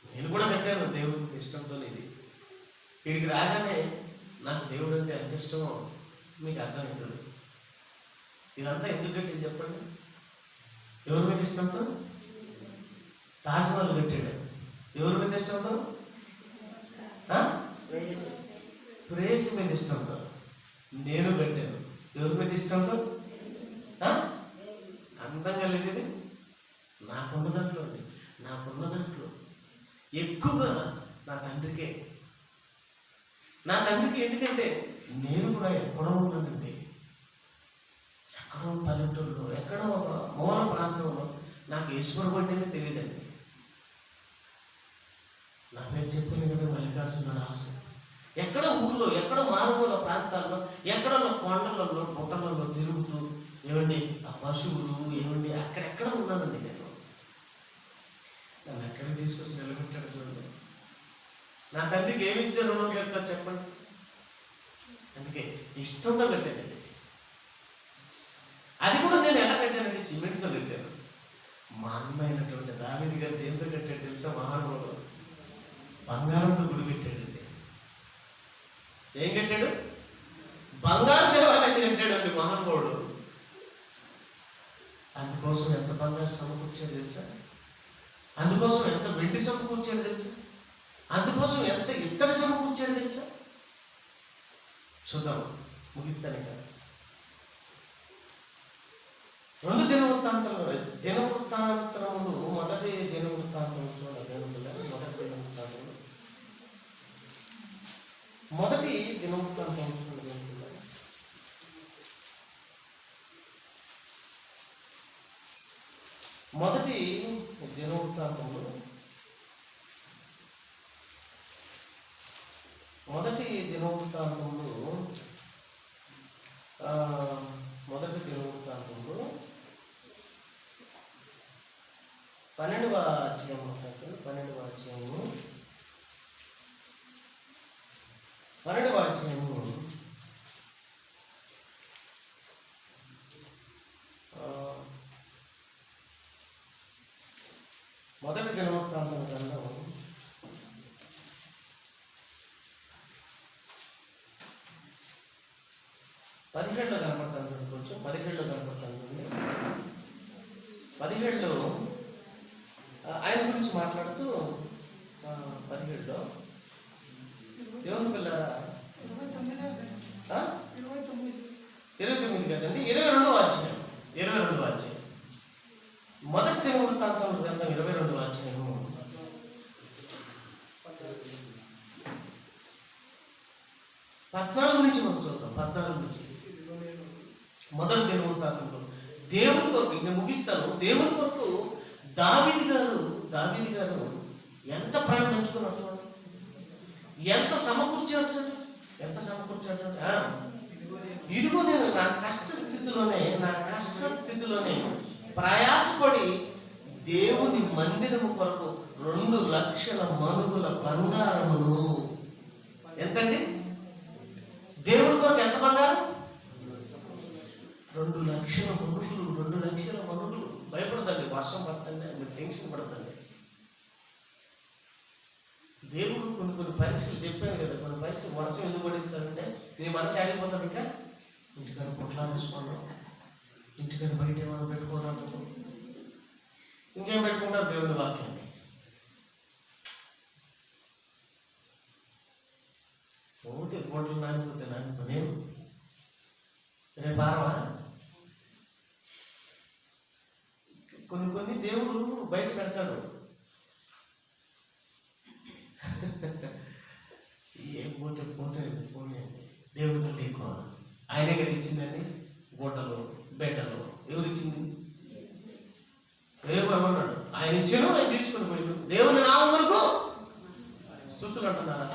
నేను కూడా కట్టాను దేవుడికి ఇష్టంతో. ఇది వీడికి రాగానే నాకు దేవుడు అంటే ఎంత ఇష్టమో మీకు అర్థమవుతుంది. ఇదంతా ఎందుకు కట్టింది చెప్పండి? ఎవరి మీద ఇష్టంతో? తాజ్మహల్ కట్టాడు. ఎవరి మీద ఇష్టంతో? ప్రేయసి మీద ఇష్టంతో. నేను కట్టాను. ఎవరి మీద ఇష్టంతో? అందంగా లేదు ఇది. నాకున్న దాంట్లో ఎక్కువగా నా తండ్రికే. నా తండ్రికి ఎందుకంటే నేను కూడా ఎక్కడో ఉన్నానండి, ఎక్కడో పల్లెటూరులో, ఎక్కడో ఒక మూల ప్రాంతంలో నాకు ఈశ్వరుడు అంటేనే తెలియదండి. నా పేరు చెప్పింది కదా మల్లికార్జునరాజు. ఎక్కడో ఊళ్ళో, ఎక్కడో మారుమూల ప్రాంతాల్లో, ఎక్కడో కొండలలో పుట్టలలో తిరుగుతూ ఏమండి ఆ పశువులు ఏమండి అక్కడెక్కడ ఉన్నానండి నేను. నన్ను ఎక్కడికి తీసుకొచ్చి నిలబెట్టాడు చూడండి. నా తండ్రికి ఏమిస్తే రుణం కడతా చెప్పండి? అందుకే ఇష్టంతో కట్టానండి. అది కూడా నేను ఎలా కట్టానండి? సిమెంట్తో కట్టాను. మా అమ్మ అయినటువంటి దావీదు గారు దేంతో కట్టాడు తెలుసా? మహానుభావుడు బంగారంతో గుడి కట్టాడండి. ఏం కట్టాడు? బంగారు దేవాలయం కట్టాడండి మహానుభావుడు. అందుకోసం ఎంత బంగారు సమకూర్చాడు తెలుసా? అందుకోసం ఎంత వెండి సమకూర్చాడు తెలుసా? అందుకోసం ఎంత ఇత్తడి సమకూర్చాడు తెలుసా? చూద్దాం, ముగిస్తాను కదా. 2 దినవృత్తాంతములు మొదటి దినవృత్తాంతం చూడండి. మొదటి దినవృత్తాంతం చూడండి. మొదటి దినవృత్తాంతంలో 12వ అధ్యాయము 12వ అధ్యాయము 12వ అధ్యాయము మొదటి దినవృత్తాంతం గ్రంథం 17లో కనపడుతుంది. కొంచెం 17లో కనపడుతుంది. 17లో ఆయన గురించి మాట్లాడుతూ 17లో దేవుని పిల్లరా 29 కదండి, 22వ అధ్యాయం. మొదటి దినవృత్తాంతం గ్రంథం 22వ అధ్యాయము 14 నుంచి మనం చూద్దాం. 14 నుంచి మొదటి దినవృత్తాంతంలో దేవుని కొరకు, నేను ముగిస్తాను. దేవుని కొరకు దావీదు గారు ఎంత ప్రేమ పెంచుకున్నట్టు, ఎంత సమకూర్చాడు. ఇదిగో నేను నా కష్ట స్థితిలోనే ప్రయాసపడి దేవుని మందిరము కొరకు 2 లక్షల మనుగుల బంగారమును. ఎంతండి? దేవుడి కొరకు ఎంత బంగారం? 2 లక్షల మనుగులు. భయపడదండి, వర్షం పడుతుంది, మీరు టెన్షన్ పడుతుంది. దేవుడు కొన్ని పరీక్షలు చెప్పాను కదా, కొన్ని పరీక్షలు వర్షం ఎందుకు పడిస్తారంటే నీ మనసు ఆడిపోతుంది. ఇంకా ఇంటికాడ పొట్లాలు తీసుకోవడం, ఇంటికాడ బయట ఏమైనా పెట్టుకోవడం, ఇంకేం పెట్టుకుంటారు దేవుడి వాక్యాన్ని. పోతే కోట్లు నానిపోతే నేను రేపు ఆరవా. కొన్ని దేవుడు బయట పెడతాడు. ఏం పోతే పోనీ దేవుడి కంటే ఎక్కువ ఆయనే కదా ఇచ్చిందని. గోటలు బేటలు ఎవరు ఇచ్చింది? ఏమన్నాడు? ఆయన ఇచ్చాను, ఆయన తీసుకుని పోయి దేవుని నామం వరకు స్తుతులు అంటున్నారా?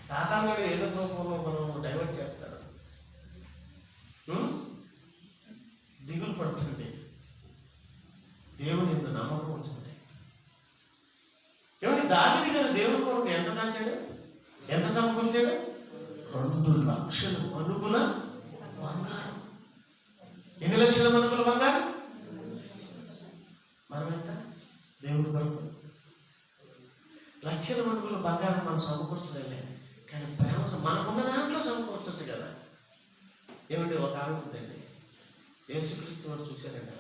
సాతానుడు ఏదో రూపంలో మనం డైవర్ట్ చేస్తాడు. దిగులు పడుతుంది. దేవుని ఎందు నమ్మకం వచ్చింది. ఏమంటే దావీదు గారు దేవుని కొరకు ఎంత దాచాడు, ఎంత సమకూర్చాడు? 2 లక్షల మనుగుల బంగారం. ఎన్ని లక్షల మనుగుల బంగారం? మనం ఎంత? దేవుని కొరకు లక్షల మనుగుల బంగారం మనం సమకూర్చలేలే, కానీ ప్రేమ మనకున్న దాంట్లో సమకూర్చచ్చు కదా. ఏమంటే ఒక ఆమె ఉందండి, యేసుక్రీస్తు వారు చూశారండి.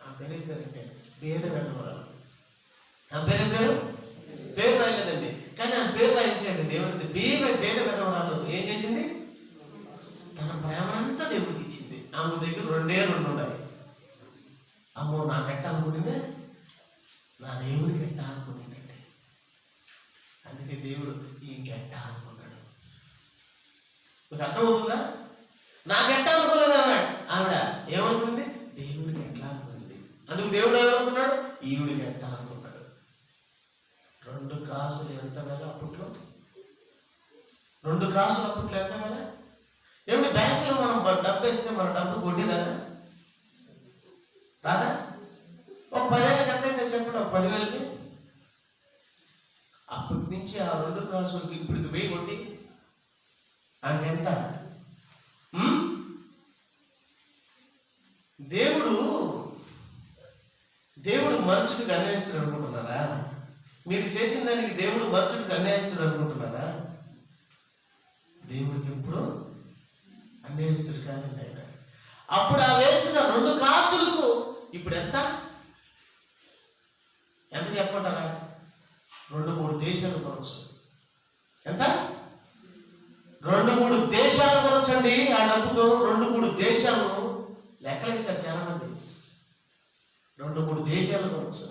ఆ పేరు ఏంటంటే పేద వెధవరాలు. ఆ పేరు రాయలేదండి, కానీ ఆ పేరు రాయించాడండి. ఏమంటే పేద వెధవరాలు ఏం చేసింది? తన ప్రేమనంతా దేవుడికి ఇచ్చింది. ఆమె దగ్గర 2 ఉన్నాయి. అమ్మో నాకెట్ట అనుకుంటుందే, నా దేవుడికి ఎట్ట అనుకుంటుందండి. అందుకే దేవుడు ఇంకెట్ట అనుకున్నాడు. మీకు అర్థమవుతుందా? నాకెట్ట అనుకోలేదు ఆవిడ ఏమనుకుంది? దేవుడికి ఎట్లా అనుకుంది. అందుకు దేవుడు ఏమనుకున్నాడు? ఈవిడికి ఎట్లా అనుకున్నాడు. 2 కాసులు ఎంత వేల అప్పట్లో? 2 కాసులు అప్పట్లో ఎంత వేల? ఏమిటి బ్యాంకులో మనం డబ్బు వేస్తే మన డబ్బు వడ్డీ రాదా? ఒక 10 ఏళ్ళకి ఎంత అయితే చెప్పండి, ఒక 10,000కి. అప్పటి నుంచి ఆ 2 కాసులకి ఇప్పటికి 1000 వడ్డీ. నాకెంత? దేవుడు మనుషుడికి అన్యాయస్తుడు అనుకుంటున్నారా? మీరు చేసిన దానికి దేవుడు మనుషుడికి అన్యాయస్తుడు అనుకుంటున్నారా? దేవుడికి ఎప్పుడు అన్యాయస్తుడు కాదండి ఆయన. అప్పుడు ఆ వేసిన 2 కాసులకు ఇప్పుడు ఎంత చెప్పంటారా? 2-3 దేశాలు కొనవచ్చు. ఎంత? 2-3 దేశాలు కొనొచ్చండి. ఆ డబ్బుతో 2-3 దేశాలు లెక్కలేసారు చాలా మంది. 2-3 దేశాలు కొనవచ్చు.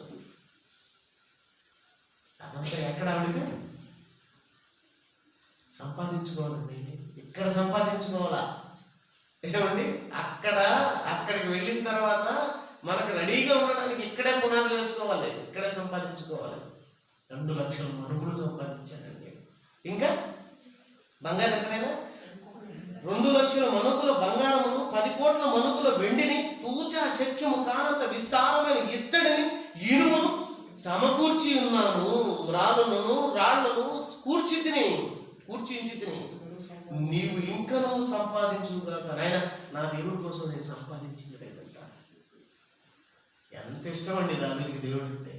అదంతా ఎక్కడ ఆవిడకి సంపాదించుకోవాలండి. ఇక్కడ సంపాదించుకోవాలా? ఏమండి? అక్కడికి వెళ్ళిన తర్వాత మనకు రెడీగా ఉండడానికి ఇక్కడే పునాదులు వేసుకోవాలి, ఇక్కడే సంపాదించుకోవాలి. 2 లక్షల మనుగులు సంపాదించారండి. ఇంకా బంగారం ఎంతైనా 2 లక్షల మనుగుల బంగారమును 10 కోట్ల మనుగుల వెండిని తూచా శక్యము కానంత విస్తారమైన ఇత్తడిని ఇనుమును సమకూర్చి ఉన్నాను, రాళ్ళను కూర్చించి తిని నీవు ఇంకనూ సంపాదించుగాక. నాయన, నా దేవుడి కోసం నేను సంపాదించింది లేదంట. ఎంత ఇష్టం అండి దానికి దేవుడు అంటే.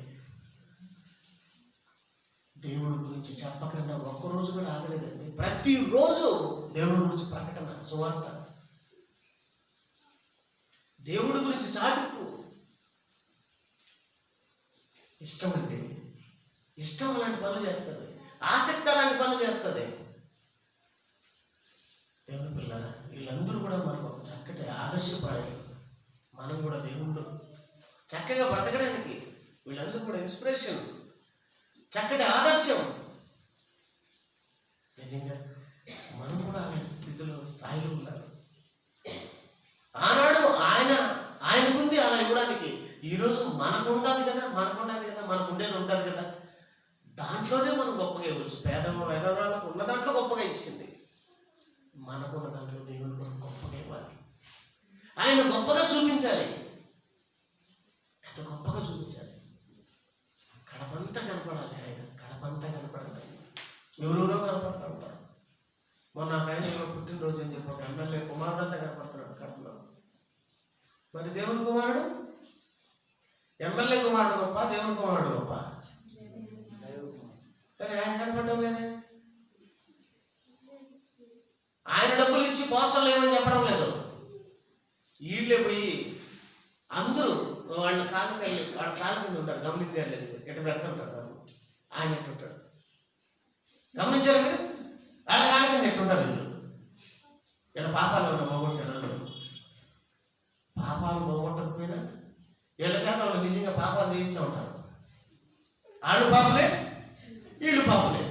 దేవుడి గురించి చెప్పకుండా ఒక్కరోజు కూడా ఆగలేదండి. ప్రతిరోజు దేవుడి గురించి ప్రకటన, సువార్త, దేవుడి గురించి చాటుకు. ఇష్టం అండి, ఇష్టం అలాంటి పనులు చేస్తుంది, ఆసక్తి అలాంటి పనులు చేస్తుంది. దేవుని పిల్లరా, వీళ్ళందరూ కూడా మనకు ఒక చక్కటి ఆదర్శప్రాయాలు. మనం కూడా దేవుళ్ళు చక్కగా బ్రతకడానికి వీళ్ళందరూ కూడా ఇన్స్పిరేషన్, చక్కటి ఆదర్శం. నిజంగా మనం కూడా అలాంటి స్థితిలో, స్థాయిలో ఉండాలి. ఆనాడు ఆయనకుంది అలా ఇవ్వడానికి. ఈరోజు మనకు ఉంటుంది కదా, మనకు ఉండేది ఉంటుంది కదా, దాంట్లోనే మనం గొప్పగా ఇవ్వచ్చు. పేదవాళ్ళకు ఉన్న దాంట్లో గొప్పగా ఇచ్చింది. మనకున్న దాంట్లో దేవుడు మనం గొప్పగా ఇవ్వాలి. ఆయన గొప్పగా చూపించాలి. కడపంతా కనపడాలి. ఆయన కడపంతా కనపడాలి. ఎవరెవరో కనపడుతూ ఉంటారు. మొన్న ఆయన పుట్టినరోజు అని చెప్పి ఒక ఎమ్మెల్యే కుమారుడు అంతా కనపడుతున్నాడు కడపలో. మరి దేవుని కుమారుడు, ఎమ్మెల్యే కుమారుడు గొప్ప, దేవుని కుమారుడు గొప్ప? సరే, ఆయన కనపడడం లేదే. ఆయన డబ్బులు ఇచ్చి పోస్టర్లు ఏమని చెప్పడం లేదు. వీళ్ళే పోయి అందరూ వాళ్ళ కాళ్ళ కింద ఉంటారు. గమనించారు లేదు? ఎట్ట పెడుతుంటారు ఆయన, ఎట్టుంటాడు గమనించారు మీరు? వాళ్ళ కాళ్ళ కింద ఎట్టుంటారు వీళ్ళు. ఇక్కడ పాపాలు పోగొట్టారు. పాపాలు పోగొట్టకపోయినా వీళ్ళ చేత వాళ్ళు నిజంగా పాపాలు చేయించే ఉంటారు. వాళ్ళు పాపులే, వీళ్ళు పాపులే.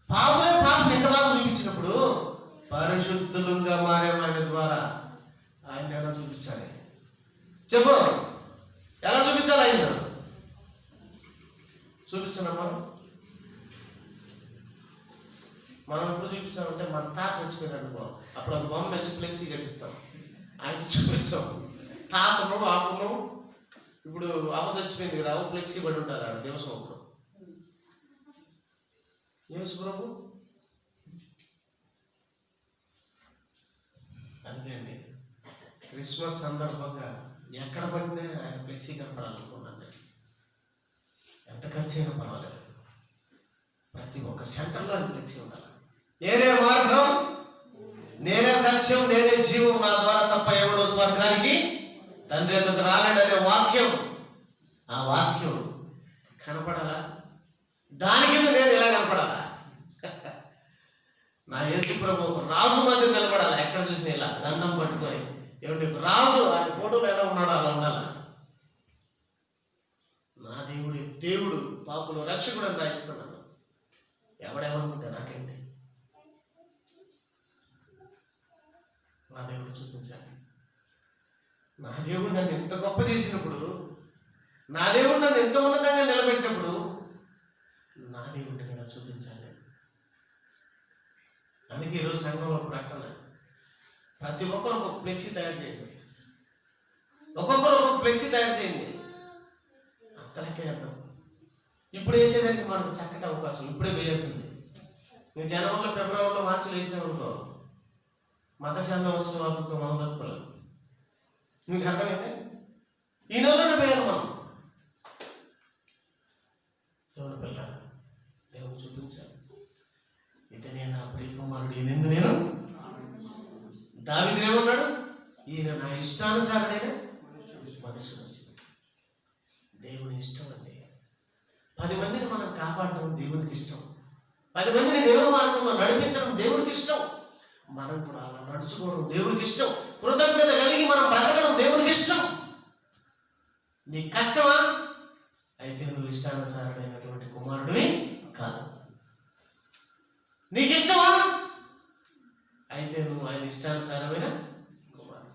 పాపం ఎంత బాగా చూపించినప్పుడు పరిశుద్ధులుగా మారే ఆయన ద్వారా ఆయన ఎలా చూపించాలి చెప్పు? ఎలా చూపించాలి? ఆయన చూపించనమ్మా. మనం ఎప్పుడు చూపించామంటే మన తాత చచ్చిపోయినాడు అనుకో, అప్పుడు ఒక బొమ్మ వేసి ఫ్లెక్సీ కట్టిస్తాం. ఆయన చూపించాం. తాతను ఆకును, ఇప్పుడు అవ చచ్చిపోయింది కదా, అవ ఫ్లెక్సీ పడి ఉంటుంది ఆడ దివసం. అప్పుడు యేసు ప్రభు అందుకే అండి క్రిస్మస్ సందర్భంగా ఎక్కడ పడినా ఆయన ఫ్లెక్సీ కనపడాలనుకున్నాను నేను. ఎంత ఖర్చు అయినా పర్వాలేదు, ప్రతి ఒక్క సెంటర్లో ఆయన ఫ్లెక్సీ ఉండాలి. నేనే మార్గం, నేనే సత్యం, నేనే జీవం, నా ద్వారా తప్ప ఎవడో స్వర్గానికి తండ్రి ఎందుకు రాలేడనే వాక్యం, ఆ వాక్యం కనపడాలా? దాని కింద నేను ఎలా కనపడాలా? నా యేసు ప్రభు ఒక రాజు మధ్య నిలబడాలి. ఎక్కడ చూసినా ఇలా దండం పట్టుకొని, ఏమిటి రాజు, ఆయన ఫోటోలో ఎలా ఉన్నాడో అలా ఉండాలి. నా దేవుడు పాపులు రక్షకుడు అని రాయిస్తున్నాను. ఎవడేమనుకుంటే నాకేంటి? నా దేవుడు చూపించాలి. నా దేవుడు నన్ను ఎంత గొప్ప చేసినప్పుడు, నా దేవుడు నన్ను ఎంత ఉన్నతంగా నిలబెట్టినప్పుడు, నా దేవుడిని కూడా చూపించాలి. అందుకే ఈరోజు సంఘంలో ప్రకటన, ప్రతి ఒక్కరు ఒక ఫ్లెక్సీ తయారు చేయండి. ఒక్కొక్కరు ఒక్కొక్క ఫ్లెక్సీ తయారు చేయండి. అంతలకే అర్థం. ఇప్పుడు వేసేదానికి మనకు చక్కటి అవకాశం. ఇప్పుడే వేయాల్సింది. నేను జనవరిలో, ఫిబ్రవరిలో, మార్చిలో వేసినామనుకో, మత చందోత్సవాలతో మనం బతుకోలేం. మీకు అర్థమైంది? ఈ నెలలోనే వేయాలి మనం. దేవుని పిల్ల, దేవుడు చూపించాలి. ఇతనే నా ప్రియ కుమారుడు, ఈయన నేను. దావీదు ఏమన్నాడు? ఈయన నా ఇష్టానుసారుడైన మనుషుడు. దేవుని ఇష్టం అండి. 10 మందిని మనం కాపాడటం దేవునికి ఇష్టం. 10 మందిని దేవుని మార్గంలో నడిపించడం దేవునికి ఇష్టం. మనం కూడా అలా నడుచుకోవడం దేవునికి ఇష్టం. కృతజ్ఞత కలిగి మనం బ్రతకడం దేవునికి ఇష్టం. నీకు కష్టమా? అయితే నువ్వు ఇష్టానుసారుడైనటువంటి కుమారుడివి కాదు. నీకు ఇష్టమా? అయితే నువ్వు ఆయన ఇష్టానుసారమైన కుమారుడు.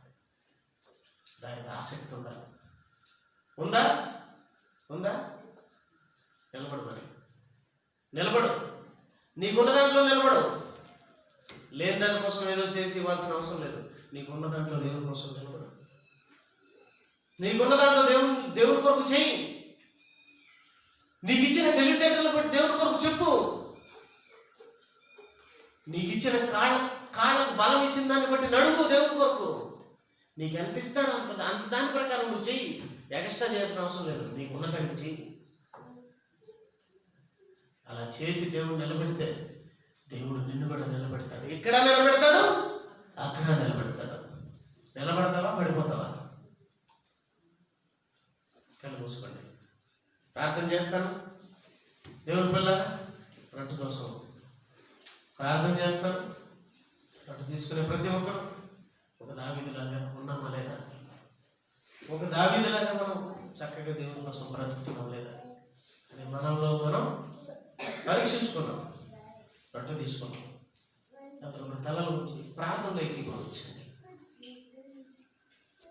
దానికి ఆసక్తి ఉండాలి. ఉందా? నిలబడు. మరి నిలబడు. నీకున్న దాంట్లో నిలబడు. లేని దానికోసం ఏదో చేసి ఇవ్వాల్సిన అవసరం లేదు. నీకున్న దాంట్లో దేవుని కోసం నిలబడు. నీకున్న దాంట్లో దేవుడి కొరకు చెయ్యి. నీకు ఇచ్చిన తెలివితేటలు బట్టి దేవుడి కొరకు చెప్పు. నీకు ఇచ్చిన కాళ్ళకు బలం ఇచ్చిన దాన్ని బట్టి నడువు దేవుడి కొరకు. నీకు ఎంత ఇస్తాడో అంత దాని ప్రకారం నువ్వు చెయ్యి. ఎక్స్ట్రా చేయాల్సిన అవసరం లేదు, నీకు ఉన్న కాడికి చెయ్యి. అలా చేసి దేవుడు నిలబెడితే దేవుడు నిన్ను కూడా నిలబెడతాడు. ఇక్కడ నిలబెడతాడు, అక్కడ నిలబెడతాడు. నిలబడతావా, పడిపోతావా? కళ్ళు మూసుకోండి, ప్రార్థన చేస్తాను. దేవుని పిల్ల రొట్టె కోసం ప్రార్థన చేస్తాను. రొట్టె తీసుకునే ప్రతి ఒక్కరు ఒక దావీదులాగా ఉన్నామా లేదా? ఒక దావీదులాగా మనం చక్కగా దేవుని కోసం బ్రతుకుతున్నాం లేదా అని మనలో మనం పరీక్షించుకున్నాం. రొట్టె తీసుకున్నాం, అతను తలలో వచ్చి ప్రార్థనలోకి పంపించండి.